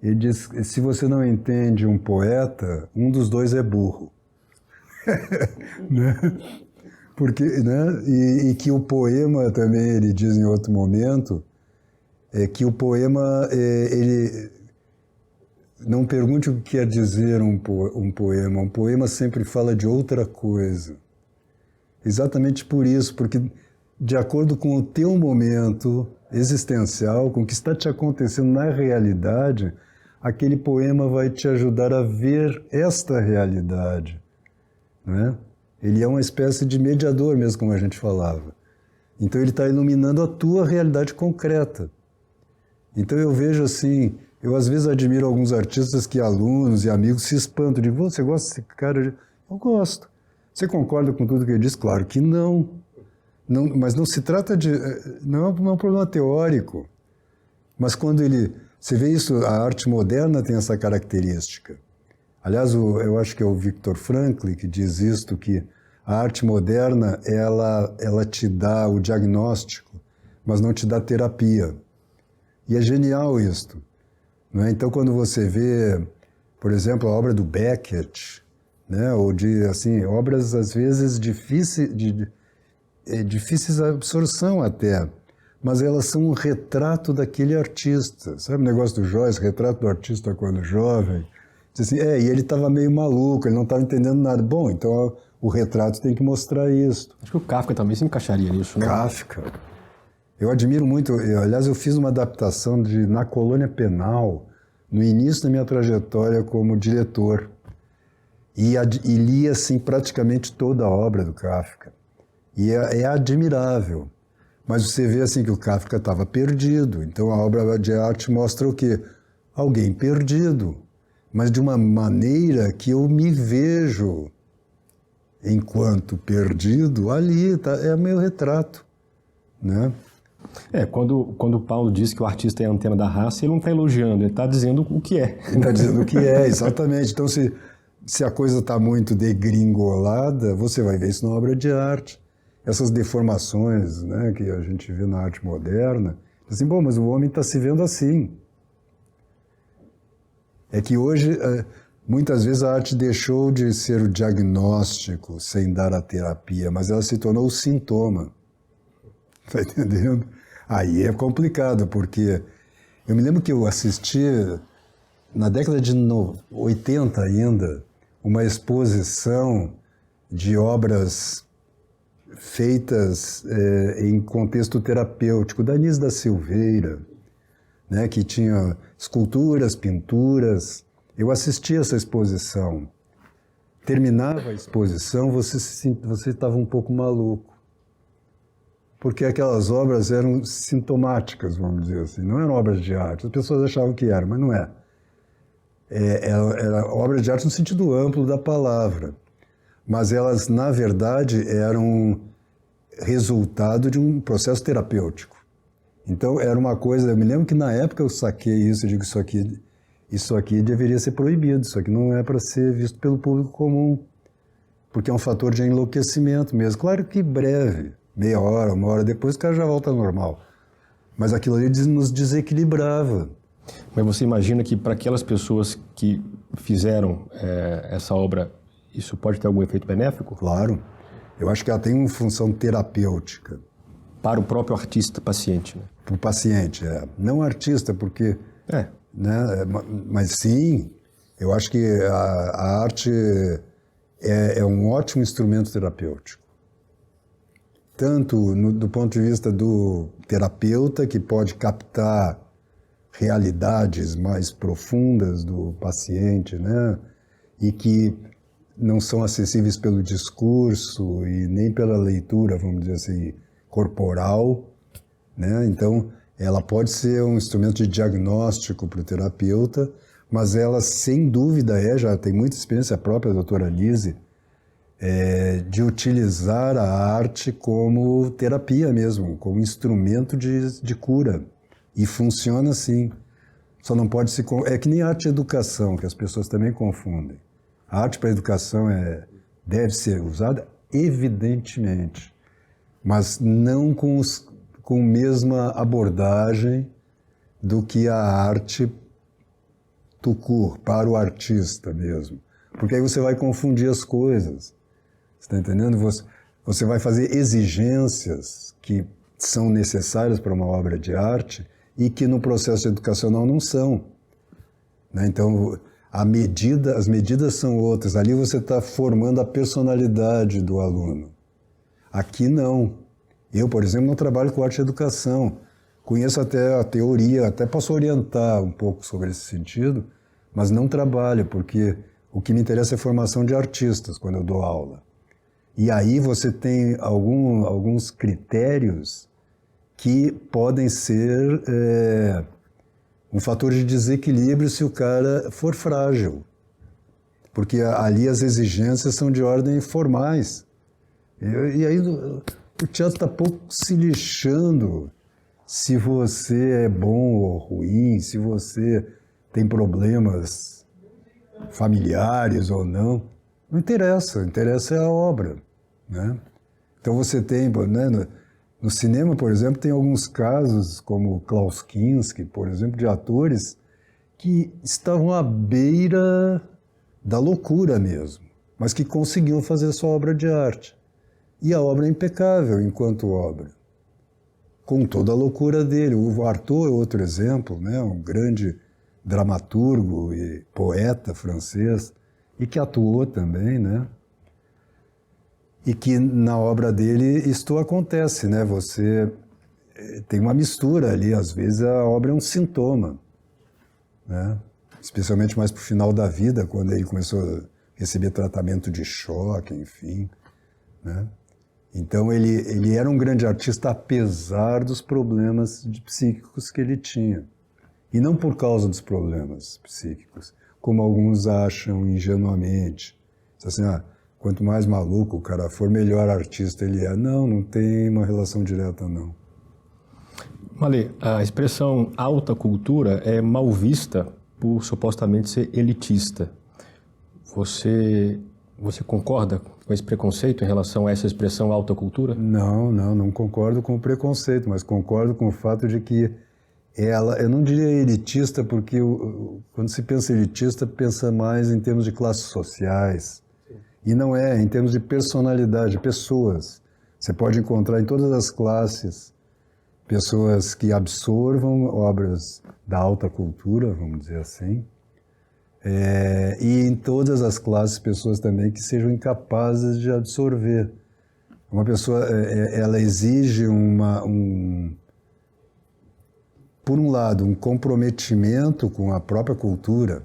Ele diz: se você não entende um poeta, um dos dois é burro. Né? Porque, né? E que o poema também, ele diz em outro momento, que o poema, ele não pergunte o que quer dizer um poema. Um poema sempre fala de outra coisa. Exatamente por isso, porque de acordo com o teu momento existencial, com o que está te acontecendo na realidade, aquele poema vai te ajudar a ver esta realidade, né? Ele é uma espécie de mediador mesmo, como a gente falava. Então ele está iluminando a tua realidade concreta. Então eu vejo assim, eu às vezes admiro alguns artistas que alunos e amigos se espantam. Digo: você gosta desse cara? Eu gosto. Você concorda com tudo que ele diz? Claro que não. Mas não se trata de... Não é um problema teórico. Mas quando você vê isso, a arte moderna tem essa característica. Aliás, eu acho que é o Viktor Frankl que diz isto, que a arte moderna, ela te dá o diagnóstico, mas não te dá terapia. E é genial isto. Não é? Então, quando você vê, por exemplo, a obra do Beckett, né? Ou de, assim, obras, às vezes, difíceis de absorção até, mas elas são um retrato daquele artista. Sabe o negócio do Joyce, retrato do artista quando jovem? Diz assim, e ele estava meio maluco, ele não estava entendendo nada. Bom, então o retrato tem que mostrar isso. Acho que o Kafka também se encaixaria nisso, né? Kafka. Eu admiro muito, aliás, eu fiz uma adaptação Na Colônia Penal, no início da minha trajetória como diretor, e li, assim, praticamente toda a obra do Kafka. E é admirável. Mas você vê assim que o Kafka estava perdido. Então a obra de arte mostra o quê? Alguém perdido. Mas de uma maneira que eu me vejo enquanto perdido ali, tá, é meu retrato, né? Quando o Paulo diz que o artista é a antena da raça, ele não está elogiando, ele está dizendo o que é. Ele está dizendo o que é, exatamente. Então se a coisa está muito degringolada, você vai ver isso na obra de arte. Essas deformações, né, que a gente vê na arte moderna, assim, bom, mas o homem está se vendo assim. É que hoje, muitas vezes a arte deixou de ser o diagnóstico sem dar a terapia, mas ela se tornou o sintoma. Está entendendo? Aí é complicado, porque eu me lembro que eu assisti, na década de 80 ainda, uma exposição de obras feitas em contexto terapêutico, da Anísio da Silveira, né, que tinha esculturas, pinturas. Eu assisti essa exposição. Terminava a exposição, você estava um pouco maluco. Porque aquelas obras eram sintomáticas, vamos dizer assim. Não eram obras de arte. As pessoas achavam que eram, mas não é. era obra de arte no sentido amplo da palavra, mas elas, na verdade, eram resultado de um processo terapêutico. Então, era uma coisa... Eu me lembro que, na época, eu saquei isso, eu digo, isso aqui deveria ser proibido, isso aqui não é para ser visto pelo público comum, porque é um fator de enlouquecimento mesmo. Claro que breve, meia hora, uma hora depois, o cara já volta ao normal. Mas aquilo ali nos desequilibrava. Mas você imagina que para aquelas pessoas que fizeram essa obra, isso pode ter algum efeito benéfico? Claro. Eu acho que ela tem uma função terapêutica. Para o próprio artista paciente, né? Para o paciente, não artista, porque... Né, mas sim, eu acho que a arte é um ótimo instrumento terapêutico. Tanto do ponto de vista do terapeuta, que pode captar realidades mais profundas do paciente, né? E que não são acessíveis pelo discurso e nem pela leitura, vamos dizer assim, corporal, né? Então, ela pode ser um instrumento de diagnóstico para o terapeuta, mas ela, sem dúvida, já tem muita experiência, a própria doutora Lise, de utilizar a arte como terapia mesmo, como instrumento de cura. E funciona assim. Só não pode se... É que nem arte e educação, que as pessoas também confundem. A arte para a educação deve ser usada, evidentemente, mas não com a mesma abordagem do que a arte tout court, para o artista mesmo. Porque aí você vai confundir as coisas. Você está entendendo? Você vai fazer exigências que são necessárias para uma obra de arte e que no processo educacional não são. Né? Então, as medidas são outras. Ali você está formando a personalidade do aluno. Aqui não. Eu, por exemplo, não trabalho com arte e educação. Conheço até a teoria, até posso orientar um pouco sobre esse sentido, mas não trabalho, porque o que me interessa é a formação de artistas quando eu dou aula. E aí você tem alguns critérios que podem ser um fator de desequilíbrio se o cara for frágil. Porque ali as exigências são de ordem formais. E aí o teatro está pouco se lixando se você é bom ou ruim, se você tem problemas familiares ou não. Não interessa, interessa é a obra. Né? Então você tem, né, no cinema, por exemplo, tem alguns casos, como Klaus Kinski, por exemplo, de atores que estavam à beira da loucura mesmo, mas que conseguiam fazer sua obra de arte. E a obra é impecável enquanto obra, com toda a loucura dele. O Artaud é outro exemplo, né? Um grande dramaturgo e poeta francês, e que atuou também, né? E que na obra dele isto acontece, né? Você tem uma mistura ali, às vezes a obra é um sintoma, né? Especialmente mais para o final da vida, quando ele começou a receber tratamento de choque, enfim, né? Então ele era um grande artista apesar dos problemas psíquicos que ele tinha. E não por causa dos problemas psíquicos, como alguns acham ingenuamente. Assim, quanto mais maluco o cara for, melhor artista ele é. Não tem uma relação direta, não. Malê, a expressão alta cultura é mal vista por supostamente ser elitista. Você concorda com esse preconceito em relação a essa expressão alta cultura? Não concordo com o preconceito, mas concordo com o fato de que eu não diria elitista, porque quando se pensa elitista, pensa mais em termos de classes sociais. Sim. E não em termos de personalidade, pessoas. Você pode encontrar em todas as classes pessoas que absorvam obras da alta cultura, vamos dizer assim, e em todas as classes pessoas também que sejam incapazes de absorver. Uma pessoa, ela exige por um lado, um comprometimento com a própria cultura.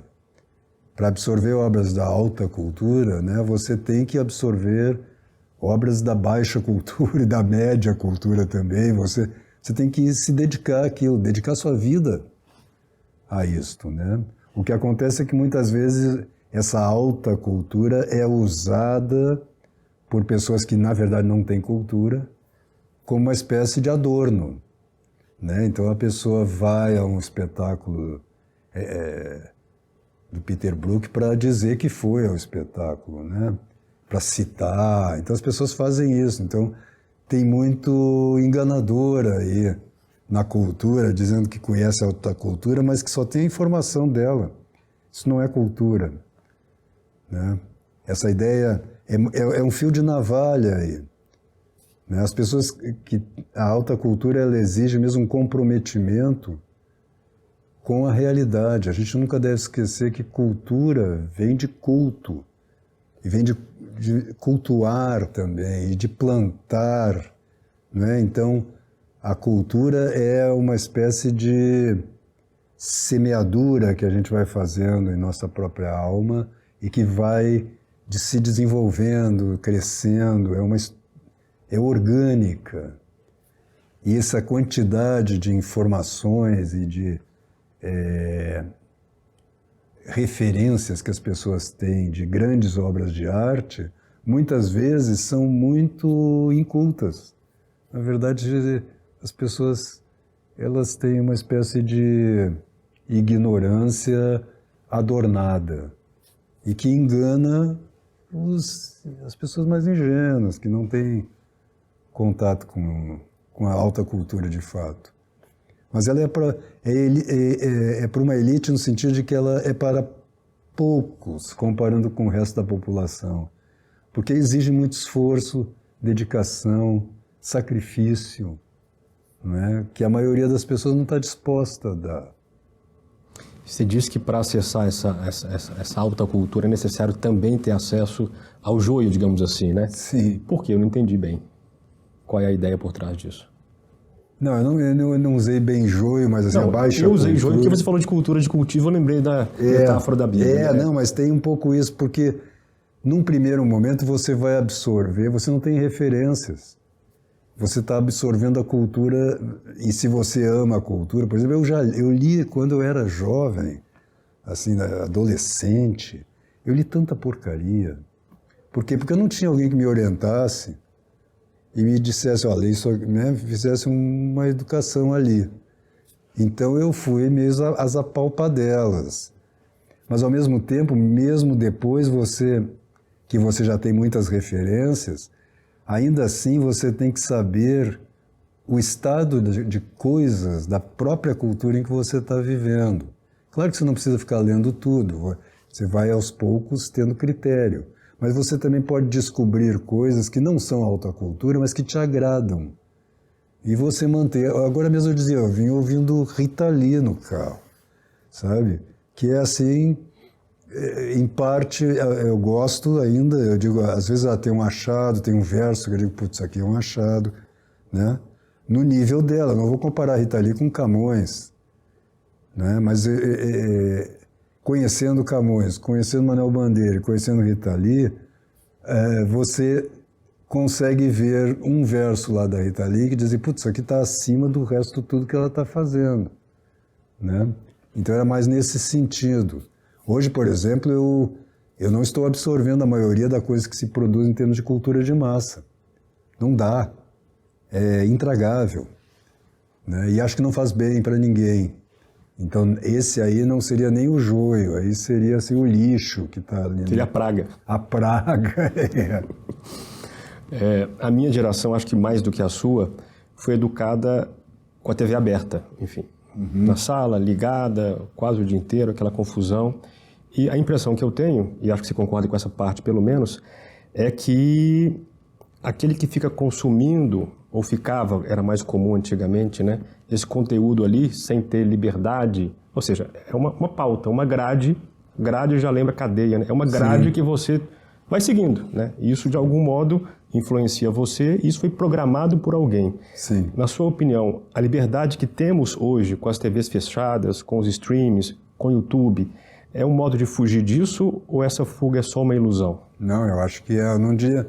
Para absorver obras da alta cultura, né, você tem que absorver obras da baixa cultura e da média cultura também. Você tem que se dedicar àquilo, dedicar sua vida a isto, né? O que acontece é que muitas vezes essa alta cultura é usada por pessoas que na verdade não têm cultura como uma espécie de adorno, né? Então a pessoa vai a um espetáculo do Peter Brook para dizer que foi ao espetáculo, né? Para citar. Então as pessoas fazem isso. Então tem muito enganador aí na cultura, dizendo que conhece a alta cultura, mas que só tem a informação dela. Isso não é cultura, né? Essa ideia é um fio de navalha aí, né? As pessoas que a alta cultura ela exige mesmo um comprometimento com a realidade. A gente nunca deve esquecer que cultura vem de culto e vem de cultuar também e de plantar, né? Então a cultura é uma espécie de semeadura que a gente vai fazendo em nossa própria alma e que vai se desenvolvendo, crescendo, é orgânica. E essa quantidade de informações e de referências que as pessoas têm de grandes obras de arte, muitas vezes são muito incultas. Na verdade, as pessoas elas têm uma espécie de ignorância adornada e que engana as pessoas mais ingênuas, que não têm contato com a alta cultura de fato. Mas ela é para uma elite no sentido de que ela é para poucos, comparando com o resto da população, porque exige muito esforço, dedicação, sacrifício, né, que a maioria das pessoas não está disposta a dar. Você disse que para acessar essa alta cultura é necessário também ter acesso ao joio, digamos assim, né? Sim. Por quê? Eu não entendi bem. Qual é a ideia por trás disso? Não, eu não usei bem joio, mas assim, a baixa cultura... Eu usei joio porque você falou de cultura de cultivo, eu lembrei da metáfora da Bíblia. Não, mas tem um pouco isso, porque num primeiro momento você vai absorver, você não tem referências. Você está absorvendo a cultura, e se você ama a cultura, por exemplo, eu li quando eu era jovem, assim, adolescente, eu li tanta porcaria. Por quê? Porque eu não tinha alguém que me orientasse e me dissesse, olha, isso, né, fizesse uma educação ali. Então eu fui mesmo às apalpadelas. Mas ao mesmo tempo, mesmo depois que você já tem muitas referências, ainda assim você tem que saber o estado de coisas da própria cultura em que você está vivendo. Claro que você não precisa ficar lendo tudo, você vai aos poucos tendo critério. Mas você também pode descobrir coisas que não são alta cultura, mas que te agradam. E você manter... Agora mesmo eu dizia, eu vim ouvindo Rita Lee no carro, sabe? Que é assim, em parte, eu gosto ainda, eu digo, às vezes ela tem um achado, tem um verso que eu digo, putz, isso aqui é um achado, né? No nível dela, não vou comparar a Rita Lee com Camões, né? Mas... conhecendo Camões, conhecendo Manuel Bandeira, conhecendo Rita Lee, você consegue ver um verso lá da Rita Lee que diz, putz, isso aqui está acima do resto de tudo que ela está fazendo, né? Então era mais nesse sentido. Hoje, por exemplo, eu não estou absorvendo a maioria da coisa que se produz em termos de cultura de massa. Não dá. É intragável, né? E acho que não faz bem para ninguém. Então, esse aí não seria nem o joio, aí seria assim, o lixo que está ali. Seria a praga. A praga, A minha geração, acho que mais do que a sua, foi educada com a TV aberta, enfim. Na sala, ligada, quase o dia inteiro, aquela confusão. E a impressão que eu tenho, e acho que você concorda com essa parte pelo menos, é que aquele que fica consumindo, ou ficava, era mais comum antigamente, né? Esse conteúdo ali, sem ter liberdade, ou seja, é uma pauta, uma grade já lembra cadeia, né? É uma grade que você vai seguindo, né? E isso, de algum modo, influencia você, e isso foi programado por alguém. Sim. Na sua opinião, a liberdade que temos hoje, com as TVs fechadas, com os streams, com o YouTube, é um modo de fugir disso, ou essa fuga é só uma ilusão? Não, eu acho que eu não diria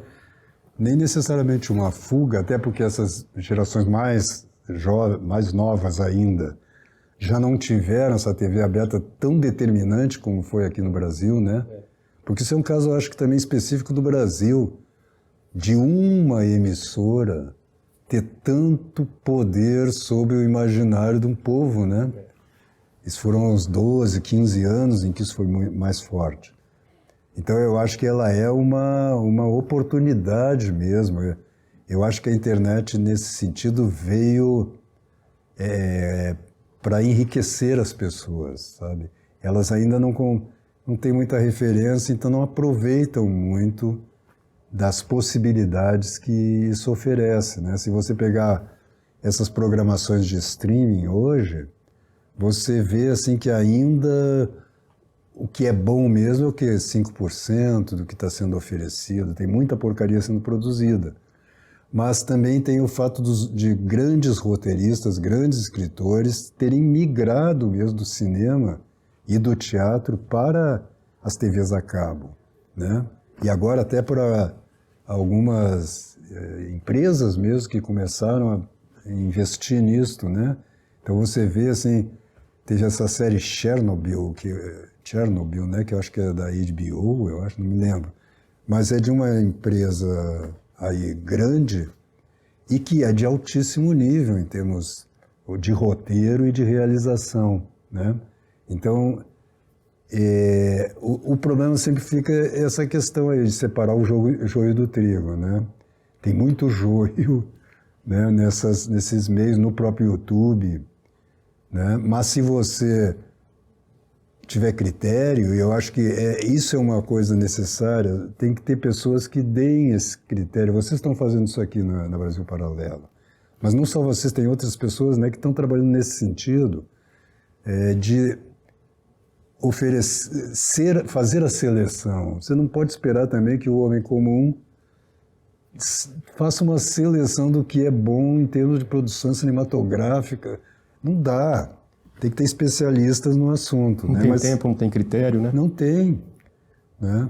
nem necessariamente uma fuga, até porque essas gerações mais novas ainda já não tiveram essa TV aberta tão determinante como foi aqui no Brasil, né? Porque isso é um caso, eu acho que também específico do Brasil, de uma emissora ter tanto poder sobre o imaginário de um povo, né? Isso foram uns 12, 15 anos em que isso foi mais forte. Então eu acho que ela é uma oportunidade mesmo. Eu acho que a internet, nesse sentido, veio para enriquecer as pessoas, sabe? Elas ainda não têm muita referência, então não aproveitam muito das possibilidades que isso oferece, né? Se você pegar essas programações de streaming hoje, você vê assim que ainda o que é bom mesmo é o que? 5% do que está sendo oferecido. Tem muita porcaria sendo produzida. Mas também tem o fato de grandes roteiristas, grandes escritores terem migrado mesmo do cinema e do teatro para as TVs a cabo, né? E agora até para algumas empresas mesmo que começaram a investir nisto, né? Então você vê assim, teve essa série Chernobyl, né? Que eu acho que é da HBO, eu acho, não me lembro. Mas é de uma empresa aí grande e que é de altíssimo nível em termos de roteiro e de realização, né? Então, o problema sempre fica essa questão aí de separar o joio do trigo, né? Tem muito joio, né, nesses meios, no próprio YouTube, né? Mas se você tiver critério, e eu acho que isso é uma coisa necessária, tem que ter pessoas que deem esse critério. Vocês estão fazendo isso aqui na Brasil Paralelo, mas não só vocês, tem outras pessoas, né, que estão trabalhando nesse sentido, de fazer a seleção. Você não pode esperar também que o homem comum faça uma seleção do que é bom em termos de produção cinematográfica. Não dá. Tem que ter especialistas no assunto. Não tem tempo, não tem critério, né? Não tem, né?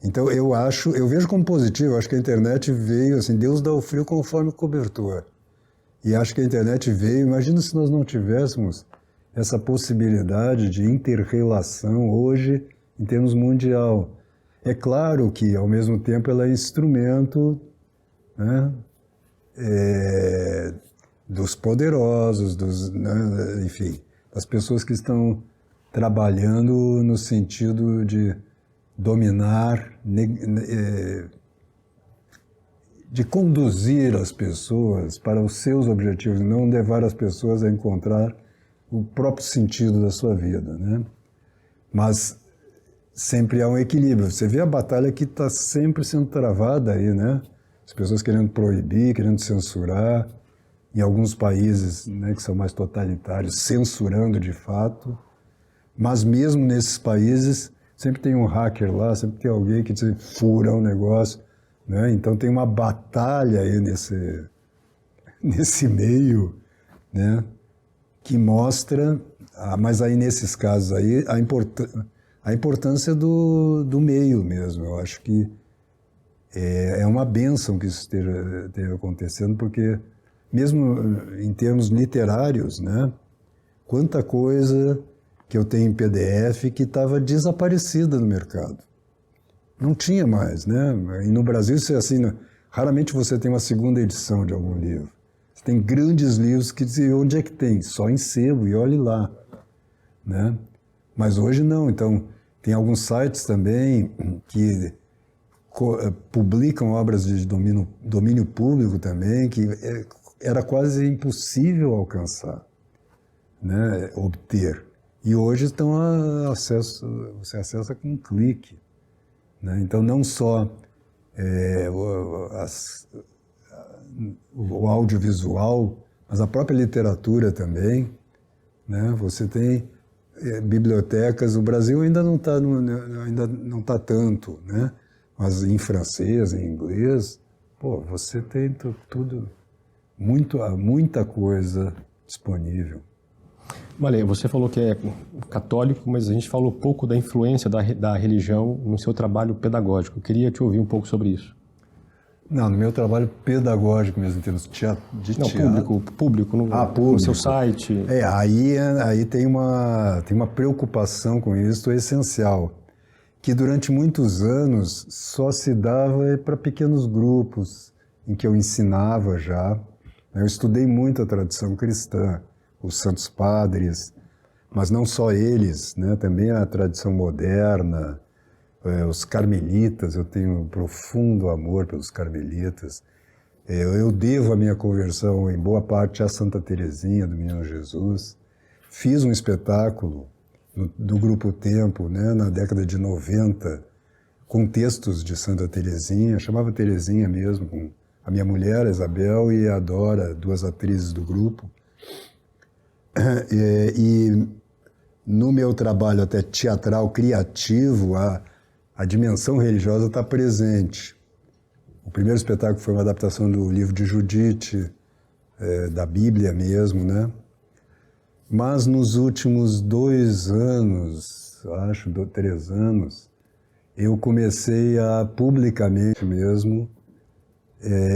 Então eu vejo como positivo, eu acho que a internet veio, assim, Deus dá o frio conforme o cobertor. E acho que a internet veio, imagina se nós não tivéssemos essa possibilidade de inter-relação hoje em termos mundial. É claro que, ao mesmo tempo, ela é instrumento, né, dos poderosos, né, enfim, das pessoas que estão trabalhando no sentido de dominar, de conduzir as pessoas para os seus objetivos, não levar as pessoas a encontrar o próprio sentido da sua vida, né? Mas sempre há um equilíbrio. Você vê a batalha que está sempre sendo travada aí, né? As pessoas querendo proibir, querendo censurar, em alguns países, né, que são mais totalitários, censurando de fato, mas mesmo nesses países sempre tem um hacker lá, sempre tem alguém que fura um negócio, né? Então tem uma batalha aí nesse meio, né, que mostra, mas aí nesses casos aí, a importância do meio mesmo. Eu acho que é uma bênção que isso esteja acontecendo, porque mesmo em termos literários, né, quanta coisa que eu tenho em PDF que estava desaparecida no mercado. Não tinha mais, né? E no Brasil isso é assim, raramente você tem uma segunda edição de algum livro. Você tem grandes livros que dizem, onde é que tem? Só em sebo, e olhe lá, né? Mas hoje não, então tem alguns sites também que publicam obras de domínio público também, que era quase impossível alcançar, né, obter. E hoje você acessa com um clique, né? Então não só o audiovisual, mas a própria literatura também, né? Você tem bibliotecas, o Brasil ainda não está tanto, né? Mas em francês, em inglês, você tem tudo, muita coisa disponível. Vale, você falou que é católico, mas a gente falou pouco da influência da religião no seu trabalho pedagógico. Eu queria te ouvir um pouco sobre isso. Não, no meu trabalho pedagógico mesmo, em termos de teatro. Público, no público. seu site. Aí tem uma preocupação com isso essencial, que durante muitos anos só se dava para pequenos grupos, em que eu ensinava já. Eu estudei muito a tradição cristã, os santos padres, mas não só eles, né? Também a tradição moderna, os carmelitas. Eu tenho um profundo amor pelos carmelitas. Eu devo a minha conversão, em boa parte, a Santa Teresinha do Menino Jesus. Fiz um espetáculo do Grupo Tempo, né, na década de 90, com textos de Santa Teresinha, chamava Teresinha mesmo, com a minha mulher, a Isabel, e a Dora, 2 atrizes do grupo. E no meu trabalho até teatral, criativo, a dimensão religiosa está presente. O primeiro espetáculo foi uma adaptação do livro de Judite, da Bíblia mesmo, né? Mas nos últimos 2 anos, acho, 3 anos, eu comecei a publicamente mesmo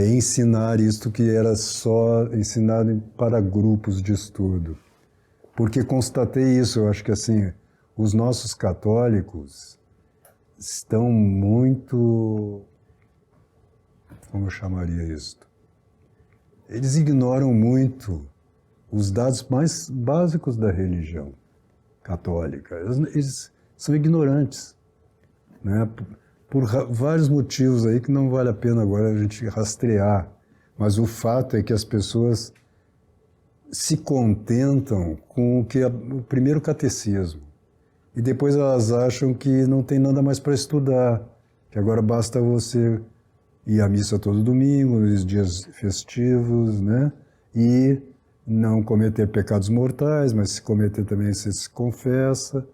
ensinar isto que era só ensinado para grupos de estudo. Porque constatei isso, eu acho que assim, os nossos católicos estão muito... Como eu chamaria isso? Eles ignoram muito os dados mais básicos da religião católica. Eles são ignorantes, né? Por vários motivos aí que não vale a pena agora a gente rastrear. Mas o fato é que as pessoas se contentam com o primeiro catecismo. E depois elas acham que não tem nada mais para estudar, que agora basta você ir à missa todo domingo, nos dias festivos, né? E não cometer pecados mortais, mas se cometer também você se confessa.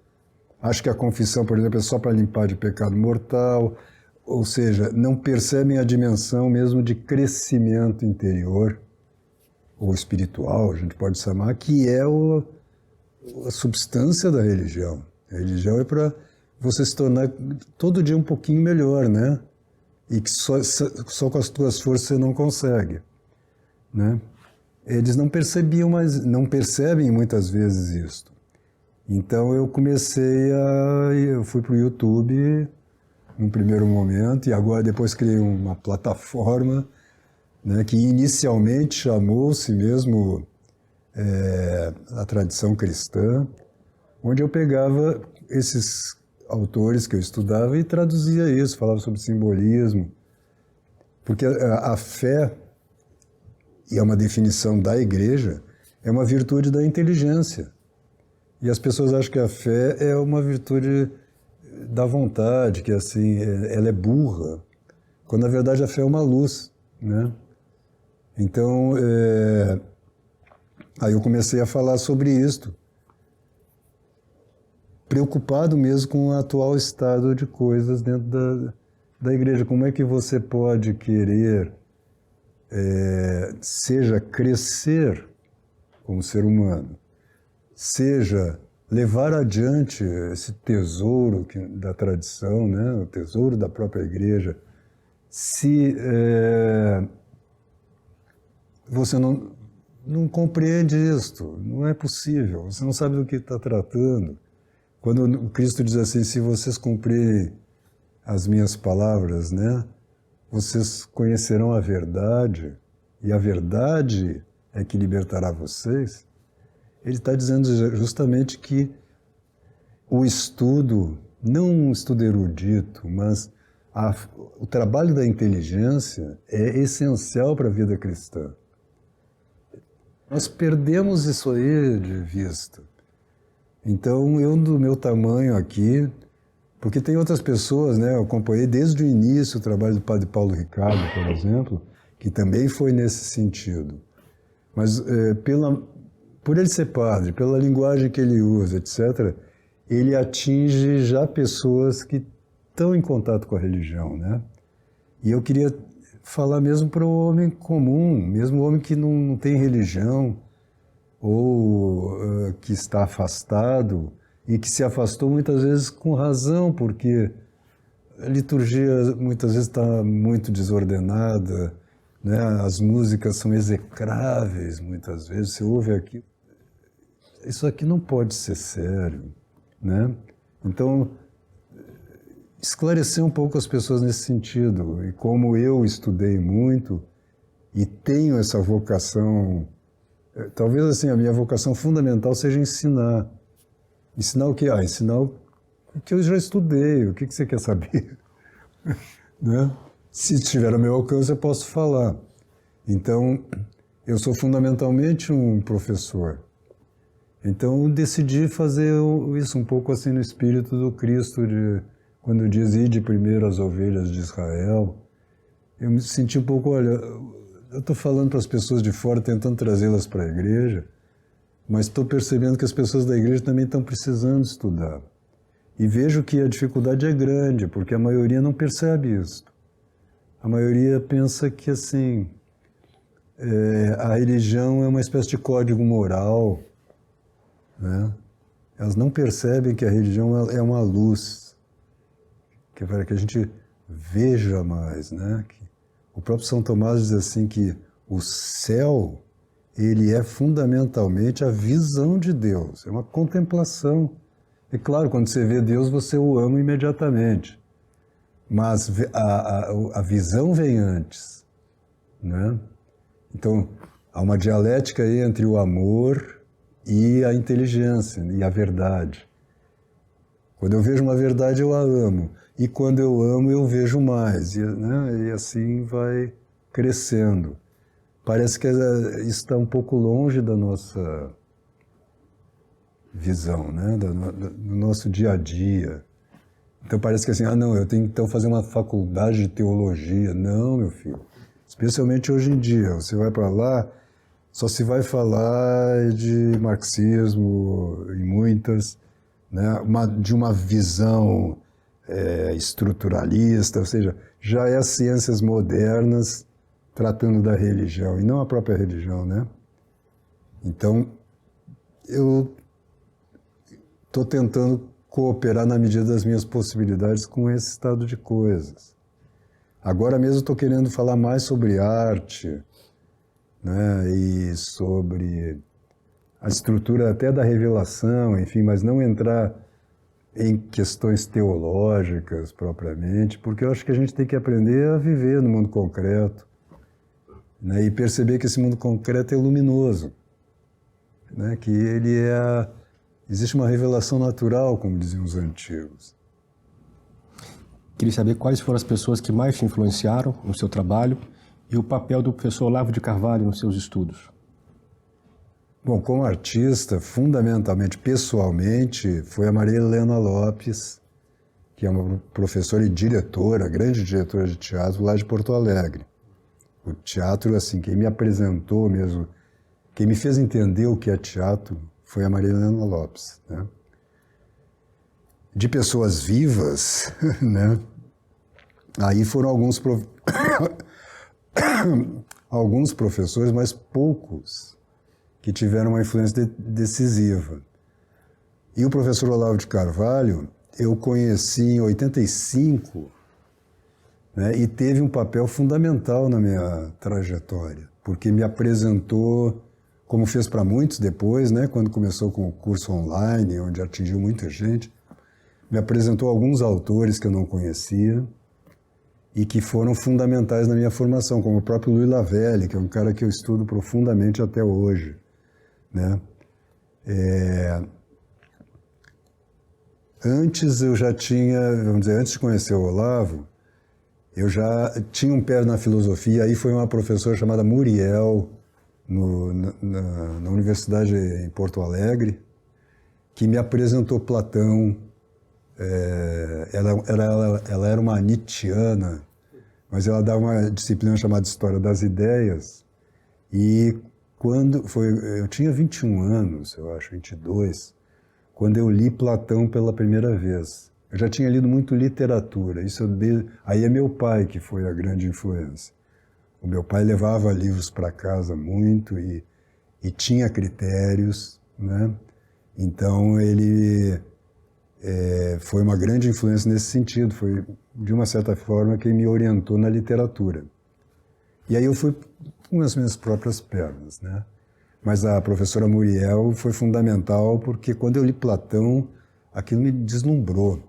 Acho que a confissão, por exemplo, é só para limpar de pecado mortal, ou seja, não percebem a dimensão mesmo de crescimento interior, ou espiritual, a gente pode chamar, que é a substância da religião. A religião é para você se tornar todo dia um pouquinho melhor, né? E que só com as tuas forças você não consegue, né? Eles não percebiam, mas não percebem muitas vezes isso. Então eu eu fui para o YouTube num primeiro momento, e agora depois criei uma plataforma, né, que inicialmente chamou-se mesmo a tradição cristã, onde eu pegava esses autores que eu estudava e traduzia isso, falava sobre simbolismo, porque a fé, e é uma definição da Igreja, é uma virtude da inteligência. E as pessoas acham que a fé é uma virtude da vontade, que assim, ela é burra, quando na verdade a fé é uma luz, né? Então, aí eu comecei a falar sobre isto, preocupado mesmo com o atual estado de coisas dentro da Igreja. Como é que você pode querer, seja crescer como ser humano, seja levar adiante esse tesouro da tradição, né, o tesouro da própria Igreja, se você não compreende isto, não é possível, você não sabe do que está tratando. Quando Cristo diz assim, se vocês cumprirem as minhas palavras, né, vocês conhecerão a verdade, e a verdade é que libertará vocês. Ele está dizendo justamente que o estudo, não um estudo erudito, mas o trabalho da inteligência é essencial para a vida cristã. Nós perdemos isso aí de vista. Então, eu do meu tamanho aqui, porque tem outras pessoas, né, eu acompanhei desde o início o trabalho do padre Paulo Ricardo, por exemplo, que também foi nesse sentido. Mas por ele ser padre, pela linguagem que ele usa, etc., ele atinge já pessoas que estão em contato com a religião, né? E eu queria falar mesmo para o homem comum, mesmo o homem que não tem religião, ou que está afastado, e que se afastou muitas vezes com razão, porque A liturgia muitas vezes está muito desordenada, né? As músicas são execráveis muitas vezes, você ouve aqui, isso aqui não pode ser sério, né? Então, esclarecer um pouco as pessoas nesse sentido, e como eu estudei muito e tenho essa vocação, talvez assim, a minha vocação fundamental seja ensinar. Ensinar o quê? Ensinar o que eu já estudei, o que você quer saber? Né? Se estiver ao meu alcance, eu posso falar. Então, eu sou fundamentalmente um professor. Então, decidi fazer isso um pouco assim no espírito do Cristo, quando diz, ide primeiro as ovelhas de Israel. Eu me senti um pouco, olha, eu estou falando para as pessoas de fora, tentando trazê-las para a igreja, mas estou percebendo que as pessoas da igreja também estão precisando estudar. E vejo que a dificuldade é grande, porque a maioria não percebe isso. A maioria pensa que, assim, a religião é uma espécie de código moral, né? Elas não percebem que a religião é uma luz, que é para que a gente veja mais, né? O próprio São Tomás diz assim que o céu, ele é fundamentalmente a visão de Deus, é uma contemplação. É claro, quando você vê Deus, você o ama imediatamente, mas a visão vem antes, né? Então, há uma dialética aí entre o amor e a inteligência, e a verdade. Quando eu vejo uma verdade, eu a amo. E quando eu amo, eu vejo mais. E assim vai crescendo. Parece que isso está um pouco longe da nossa visão, né? Do nosso dia a dia. Então parece que assim, não, eu tenho que então fazer uma faculdade de teologia. Não, meu filho. Especialmente hoje em dia. Você vai para lá, só se vai falar de marxismo em muitas, né? De uma visão estruturalista, ou seja, já é as ciências modernas tratando da religião, e não a própria religião, né? Então, eu estou tentando cooperar na medida das minhas possibilidades com esse estado de coisas. Agora mesmo estou querendo falar mais sobre arte, né? E sobre a estrutura até da revelação, enfim, mas não entrar em questões teológicas propriamente, porque eu acho que a gente tem que aprender a viver no mundo concreto, né? E perceber que esse mundo concreto é luminoso, né? Que ele existe uma revelação natural, como diziam os antigos. Queria saber quais foram as pessoas que mais te influenciaram no seu trabalho e o papel do professor Olavo de Carvalho nos seus estudos. Bom, como artista, fundamentalmente, pessoalmente, foi a Maria Helena Lopes, que é uma professora e diretora, grande diretora de teatro lá de Porto Alegre. O teatro, assim, quem me apresentou mesmo, quem me fez entender o que é teatro, foi a Maria Helena Lopes, né? De pessoas vivas, né? Aí foram alguns professores, mas poucos, que tiveram uma influência decisiva. E o professor Olavo de Carvalho, eu conheci em 85, né, e teve um papel fundamental na minha trajetória, porque me apresentou, como fez para muitos depois, né, quando começou com o curso online, onde atingiu muita gente, me apresentou alguns autores que eu não conhecia e que foram fundamentais na minha formação, como o próprio Louis Lavelle, que é um cara que eu estudo profundamente até hoje, né? Antes eu já tinha, vamos dizer, antes de conhecer o Olavo, eu já tinha um pé na filosofia. Aí foi uma professora chamada Muriel, na Universidade em Porto Alegre, que me apresentou Platão. Ela era uma nietzschiana, mas ela dava uma disciplina chamada História das Ideias, e eu tinha 21 anos, eu acho, 22, quando eu li Platão pela primeira vez. Eu já tinha lido muito literatura, aí é meu pai que foi a grande influência. O meu pai levava livros para casa muito e tinha critérios, né? Então ele foi uma grande influência nesse sentido, foi de uma certa forma, quem me orientou na literatura. E aí eu fui com as minhas próprias pernas, né? Mas a professora Muriel foi fundamental, porque quando eu li Platão, aquilo me deslumbrou.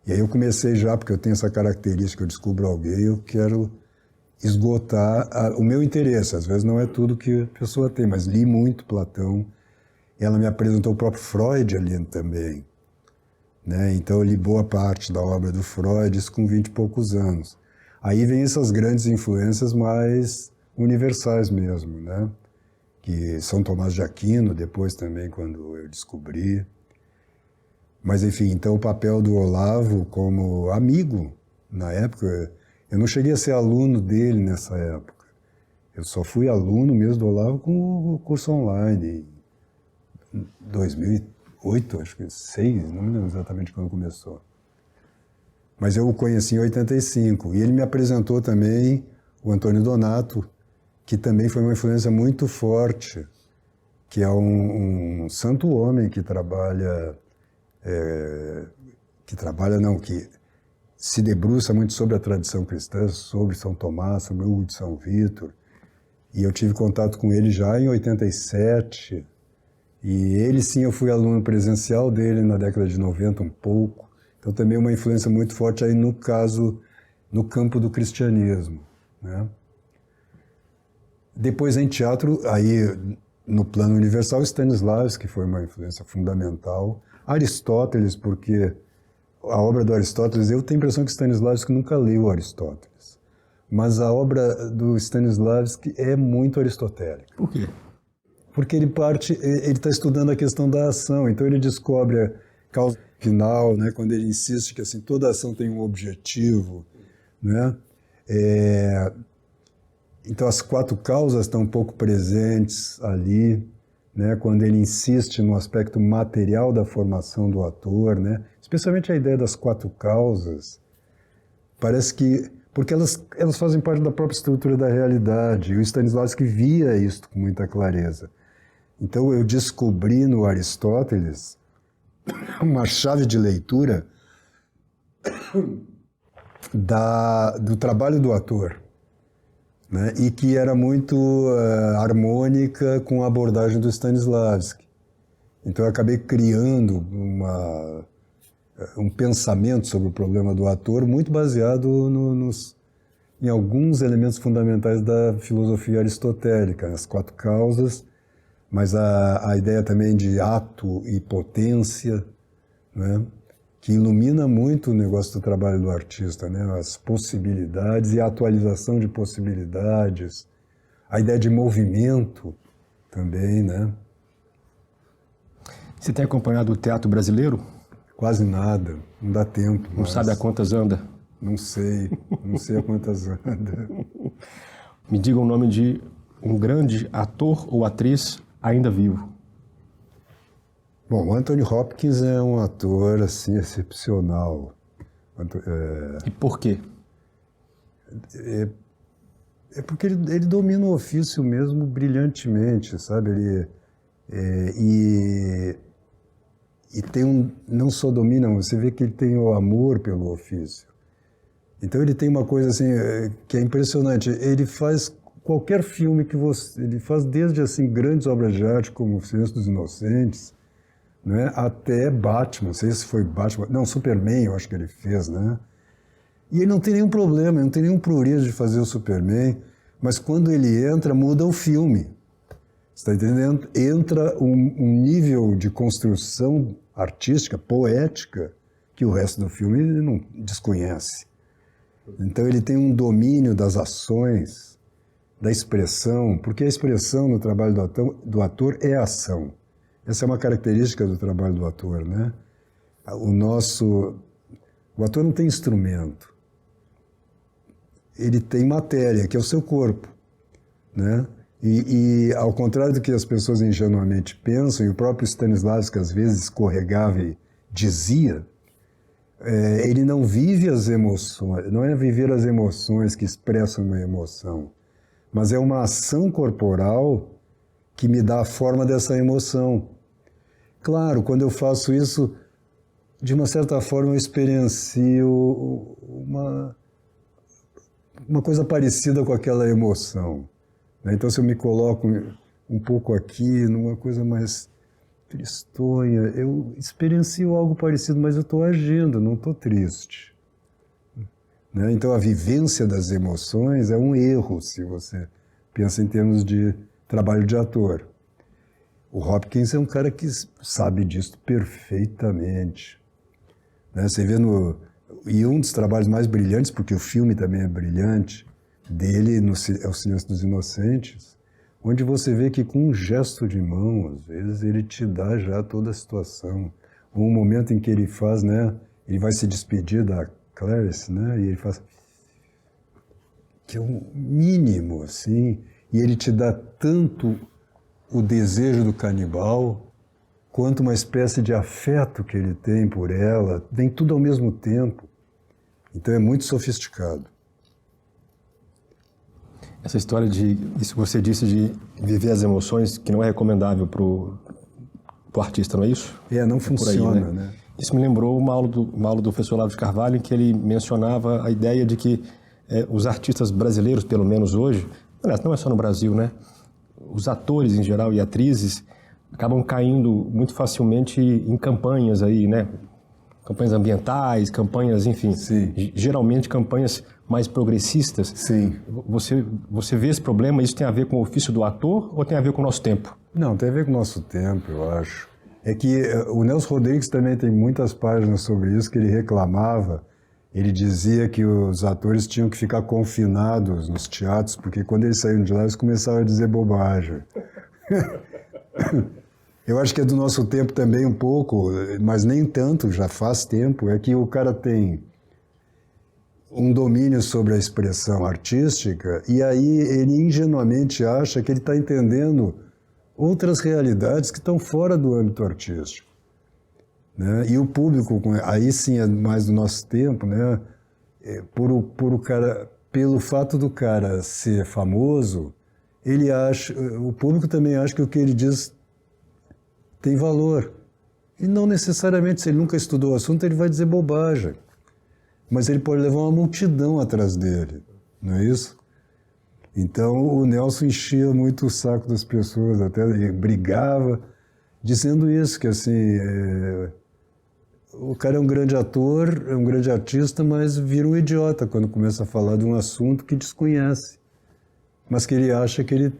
E aí eu comecei já, porque eu tenho essa característica, eu descubro alguém, eu quero esgotar o meu interesse. Às vezes não é tudo que a pessoa tem, mas li muito Platão. Ela me apresentou o próprio Freud ali também, né? Então eu li boa parte da obra do Freud, isso com 20 e poucos anos. Aí vem essas grandes influências mais universais mesmo, né? Que São Tomás de Aquino, depois também, quando eu descobri. Mas, enfim, então o papel do Olavo como amigo, na época, eu não cheguei a ser aluno dele nessa época. Eu só fui aluno mesmo do Olavo com o curso online, em 2008, acho que 2006, não me lembro exatamente quando começou. Mas eu o conheci em 85, e ele me apresentou também o Antônio Donato, que também foi uma influência muito forte, que é um santo homem que que se debruça muito sobre a tradição cristã, sobre São Tomás, sobre o Hugo de São Vítor. E eu tive contato com ele já em 87, e ele sim, eu fui aluno presencial dele na década de 90 um pouco, então também uma influência muito forte aí no caso, no campo do cristianismo, né? Depois em teatro, aí no plano universal, Stanislavski foi uma influência fundamental. Aristóteles, porque a obra do Aristóteles, eu tenho a impressão que Stanislavski nunca leu Aristóteles, mas a obra do Stanislavski é muito aristotélica. Por quê? Porque ele está estudando a questão da ação, então ele descobre a causa final, né, quando ele insiste que assim, toda ação tem um objetivo, né? Então as 4 causas estão um pouco presentes ali, né, quando ele insiste no aspecto material da formação do ator, né, especialmente a ideia das 4 causas, parece que, porque elas fazem parte da própria estrutura da realidade, e o Stanislavski via isso com muita clareza. Então eu descobri no Aristóteles uma chave de leitura do trabalho do ator, né? E que era muito harmônica com a abordagem do Stanislavski. Então eu acabei criando um pensamento sobre o problema do ator muito baseado em alguns elementos fundamentais da filosofia aristotélica, as 4 causas, mas a ideia também de ato e potência, né? Que ilumina muito o negócio do trabalho do artista, né? As possibilidades e a atualização de possibilidades, a ideia de movimento também, né? Você tem acompanhado o teatro brasileiro? Quase nada, não dá tempo. Não sabe a quantas anda? Não sei a quantas anda. Me diga o nome de um grande ator ou atriz ainda vivo. Bom, o Anthony Hopkins é um ator, assim, excepcional. E por quê? É porque ele domina o ofício mesmo brilhantemente, sabe? E tem não só domina, você vê que ele tem o amor pelo ofício. Então ele tem uma coisa assim que é impressionante. Ele faz qualquer filme ele faz desde assim grandes obras de arte como O Silêncio dos Inocentes, né, até Batman, não sei se foi Batman, não, Superman eu acho que ele fez, né? E ele não tem nenhum problema, não tem nenhum prurido de fazer o Superman, mas quando ele entra, muda o filme. Você está entendendo? Entra um nível de construção artística, poética, que o resto do filme ele não desconhece. Então ele tem um domínio das ações, da expressão, porque a expressão no trabalho do ator é ação. Essa é uma característica do trabalho do ator, né? O ator não tem instrumento. Ele tem matéria, que é o seu corpo, né? E ao contrário do que as pessoas ingenuamente pensam, e o próprio Stanislavski às vezes escorregava e dizia, ele não vive as emoções, não é viver as emoções que expressam uma emoção, mas é uma ação corporal que me dá a forma dessa emoção. Claro, quando eu faço isso, de uma certa forma, eu experiencio uma coisa parecida com aquela emoção, né? Então, se eu me coloco um pouco aqui, numa coisa mais tristonha, eu experiencio algo parecido, mas eu estou agindo, não estou triste, né? Então, a vivência das emoções é um erro, se você pensa em termos de trabalho de ator. O Hopkins é um cara que sabe disso perfeitamente, né? Você vê e um dos trabalhos mais brilhantes, porque o filme também é brilhante, dele é O Silêncio dos Inocentes, onde você vê que com um gesto de mão, às vezes, ele te dá já toda a situação. Ou um momento em que ele faz, né? Ele vai se despedir da Clarice, né? E ele faz... que é um mínimo, assim, e ele te dá tanto o desejo do canibal, quanto uma espécie de afeto que ele tem por ela, vem tudo ao mesmo tempo. Então é muito sofisticado. Essa história isso que você disse de viver as emoções, que não é recomendável para o artista, não é isso? Não funciona, aí, né? Isso me lembrou uma aula do professor Olavo de Carvalho, em que ele mencionava a ideia de que os artistas brasileiros, pelo menos hoje, aliás, não é só no Brasil, né? Os atores em geral e atrizes acabam caindo muito facilmente em campanhas aí, né? Campanhas ambientais, campanhas, enfim, Sim. Geralmente campanhas mais progressistas. Sim. Você vê esse problema? Isso tem a ver com o ofício do ator ou tem a ver com o nosso tempo? Não, tem a ver com o nosso tempo, eu acho. É que o Nelson Rodrigues também tem muitas páginas sobre isso, que ele reclamava. Ele dizia que os atores tinham que ficar confinados nos teatros, porque quando eles saíram de lá, eles começavam a dizer bobagem. Eu acho que é do nosso tempo também um pouco, mas nem tanto, já faz tempo, é que o cara tem um domínio sobre a expressão artística e aí ele ingenuamente acha que ele está entendendo outras realidades que estão fora do âmbito artístico, né? E o público, aí sim é mais do nosso tempo, né? Pelo fato do cara ser famoso, o público também acha que o que ele diz tem valor. E não necessariamente, se ele nunca estudou o assunto, ele vai dizer bobagem. Mas ele pode levar uma multidão atrás dele, não é isso? Então o Nelson enchia muito o saco das pessoas, até ele brigava, dizendo isso, que assim, o cara é um grande ator, é um grande artista, mas vira um idiota quando começa a falar de um assunto que desconhece, mas que ele acha que ele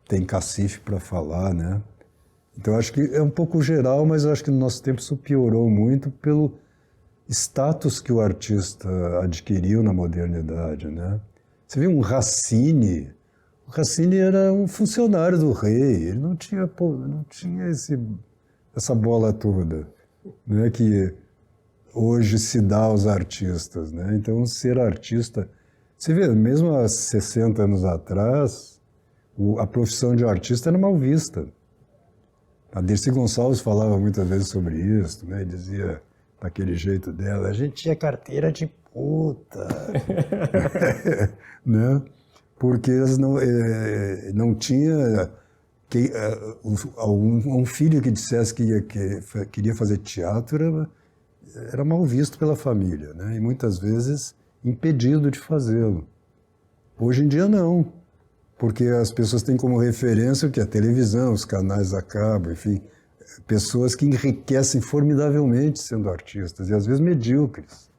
tem cacife para falar, né? Então acho que é um pouco geral, mas eu acho que no nosso tempo isso piorou muito pelo status que o artista adquiriu na modernidade, né? Você vê um Racine, o Racine era um funcionário do rei, ele não tinha essa bola toda, né, que hoje se dá aos artistas, né? Então ser artista, você vê, mesmo há 60 anos atrás, a profissão de artista era mal vista. A Dercy Gonçalves falava muitas vezes sobre isso, né? Dizia daquele jeito dela, a gente tinha carteira de puta, né? Porque elas não tinha um filho que dissesse que queria fazer teatro era mal visto pela família, né? E muitas vezes impedido de fazê-lo. Hoje em dia não, porque as pessoas têm como referência o que? A televisão, os canais a cabo, enfim, pessoas que enriquecem formidavelmente sendo artistas, e às vezes medíocres.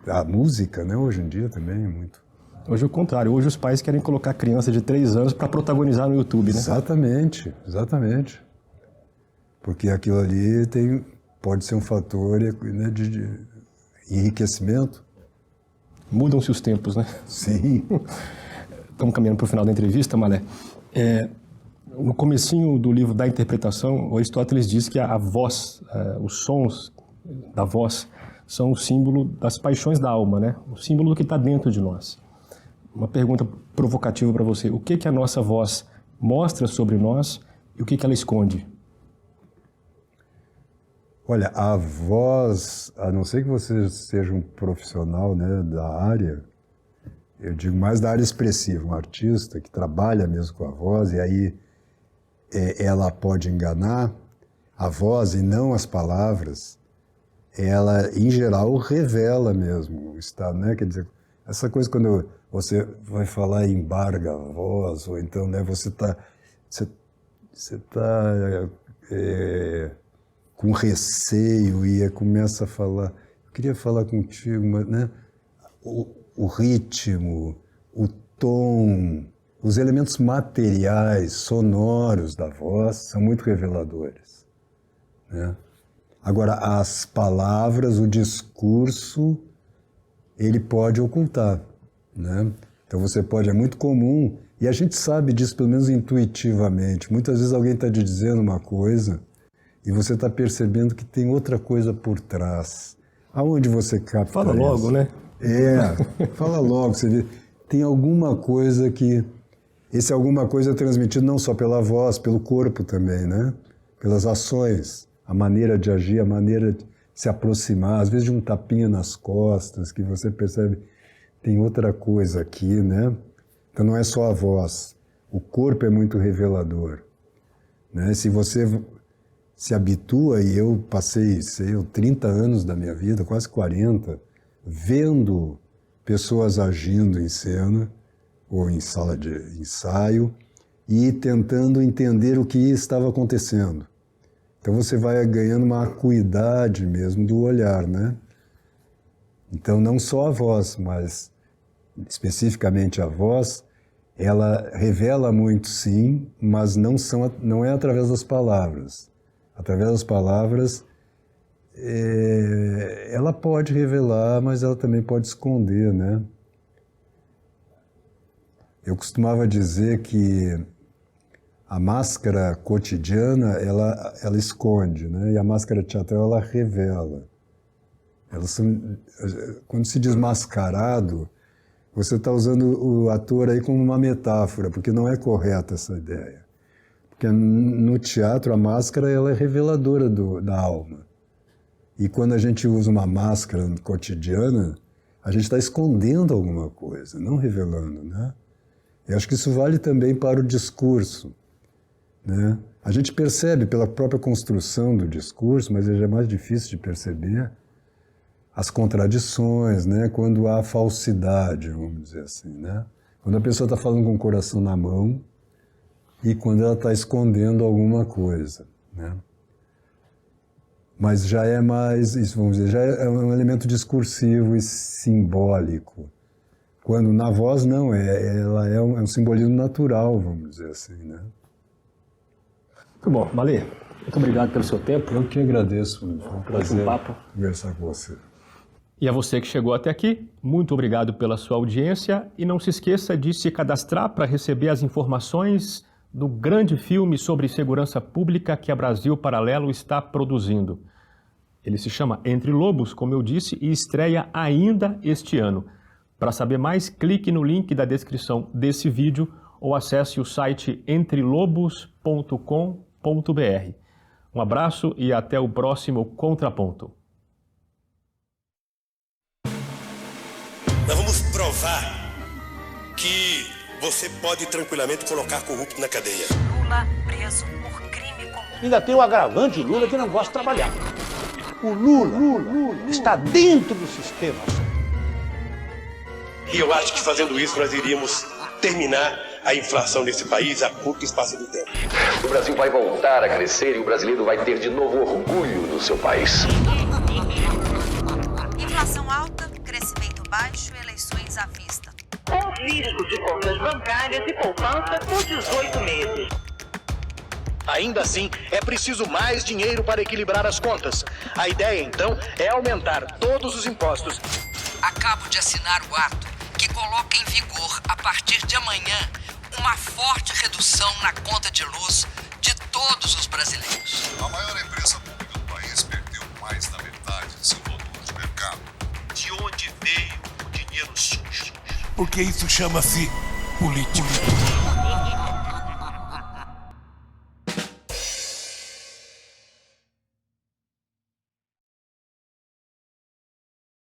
A música, né, hoje em dia também é muito... Hoje é o contrário, hoje os pais querem colocar criança de 3 anos para protagonizar no YouTube, né? Exatamente, exatamente. Porque aquilo ali pode ser um fator, né, de enriquecimento. Mudam-se os tempos, né? Sim. Estamos caminhando para o final da entrevista, Malé. No comecinho do livro da interpretação, Aristóteles diz que a voz, os sons da voz, são o símbolo das paixões da alma, né? O símbolo do que está dentro de nós. Uma pergunta provocativa para você. O que a nossa voz mostra sobre nós e o que ela esconde? Olha, a voz, a não ser que você seja um profissional, né, da área, eu digo mais da área expressiva, um artista que trabalha mesmo com a voz, e aí ela pode enganar, a voz e não as palavras, ela, em geral, revela mesmo o estado, né? Quer dizer, essa coisa quando você vai falar e embarga a voz, ou então, né, você tá com receio e começa a falar, eu queria falar contigo, mas, né, o ritmo, o tom, os elementos materiais, sonoros da voz são muito reveladores, né? Agora, as palavras, o discurso, ele pode ocultar, né? Então você pode, é muito comum, e a gente sabe disso pelo menos intuitivamente. Muitas vezes alguém está te dizendo uma coisa e você está percebendo que tem outra coisa por trás. Aonde você capta Fala isso? logo, né? Fala logo, você vê. Tem alguma coisa que... Esse alguma coisa é transmitido não só pela voz, pelo corpo também, né? Pelas ações, a maneira de agir, a maneira de se aproximar, às vezes de um tapinha nas costas, que você percebe tem outra coisa aqui, né? Então não é só a voz, o corpo é muito revelador, né? Se você se habitua, e eu passei, 30 anos da minha vida, quase 40, vendo pessoas agindo em cena, ou em sala de ensaio, e tentando entender o que estava acontecendo. Então você vai ganhando uma acuidade mesmo do olhar, né? Então não só a voz, mas especificamente a voz, ela revela muito sim, mas não é através das palavras. Através das palavras, ela pode revelar, mas ela também pode esconder, né? Eu costumava dizer que a máscara cotidiana, ela esconde, né? E a máscara teatral, ela revela. Quando se diz mascarado, você está usando o ator aí como uma metáfora, porque não é correta essa ideia. Porque no teatro, a máscara ela é reveladora da alma. E quando a gente usa uma máscara cotidiana, a gente está escondendo alguma coisa, não revelando, né? Eu acho que isso vale também para o discurso, né? A gente percebe pela própria construção do discurso, mas é mais difícil de perceber as contradições, né? Quando há falsidade, vamos dizer assim, né? Quando a pessoa está falando com o coração na mão e quando ela está escondendo alguma coisa, né? Mas já é mais, isso vamos dizer, já é um elemento discursivo e simbólico. Quando na voz não, ela é um simbolismo natural, vamos dizer assim, né? Muito bom, Malê, muito obrigado pelo seu tempo. Eu que agradeço, foi um prazer papo. conversar com você. E a você que chegou até aqui, muito obrigado pela sua audiência e não se esqueça de se cadastrar para receber as informações do grande filme sobre segurança pública que a Brasil Paralelo está produzindo. Ele se chama Entre Lobos, como eu disse, e estreia ainda este ano. Para saber mais, clique no link da descrição desse vídeo ou acesse o site entrelobos.com.br. Um abraço e até o próximo Contraponto. Nós vamos provar que você pode tranquilamente colocar corrupto na cadeia. Lula preso por crime comum. Ainda tem o agravante de Lula que não gosta de trabalhar. O Lula está dentro do sistema. E eu acho que fazendo isso nós iríamos terminar a inflação nesse país a curto espaço de tempo. O Brasil vai voltar a crescer e o brasileiro vai ter de novo orgulho no seu país. Inflação alta, crescimento baixo, eleições à vista. Confisco de contas bancárias e poupança por 18 meses. Ainda assim, é preciso mais dinheiro para equilibrar as contas. A ideia, então, é aumentar todos os impostos. Acabo de assinar o ato que coloca em vigor, a partir de amanhã, uma forte redução na conta de luz de todos os brasileiros. A maior empresa pública do país perdeu mais da metade de seu valor de mercado. De onde veio o dinheiro sujo? Porque isso chama-se política.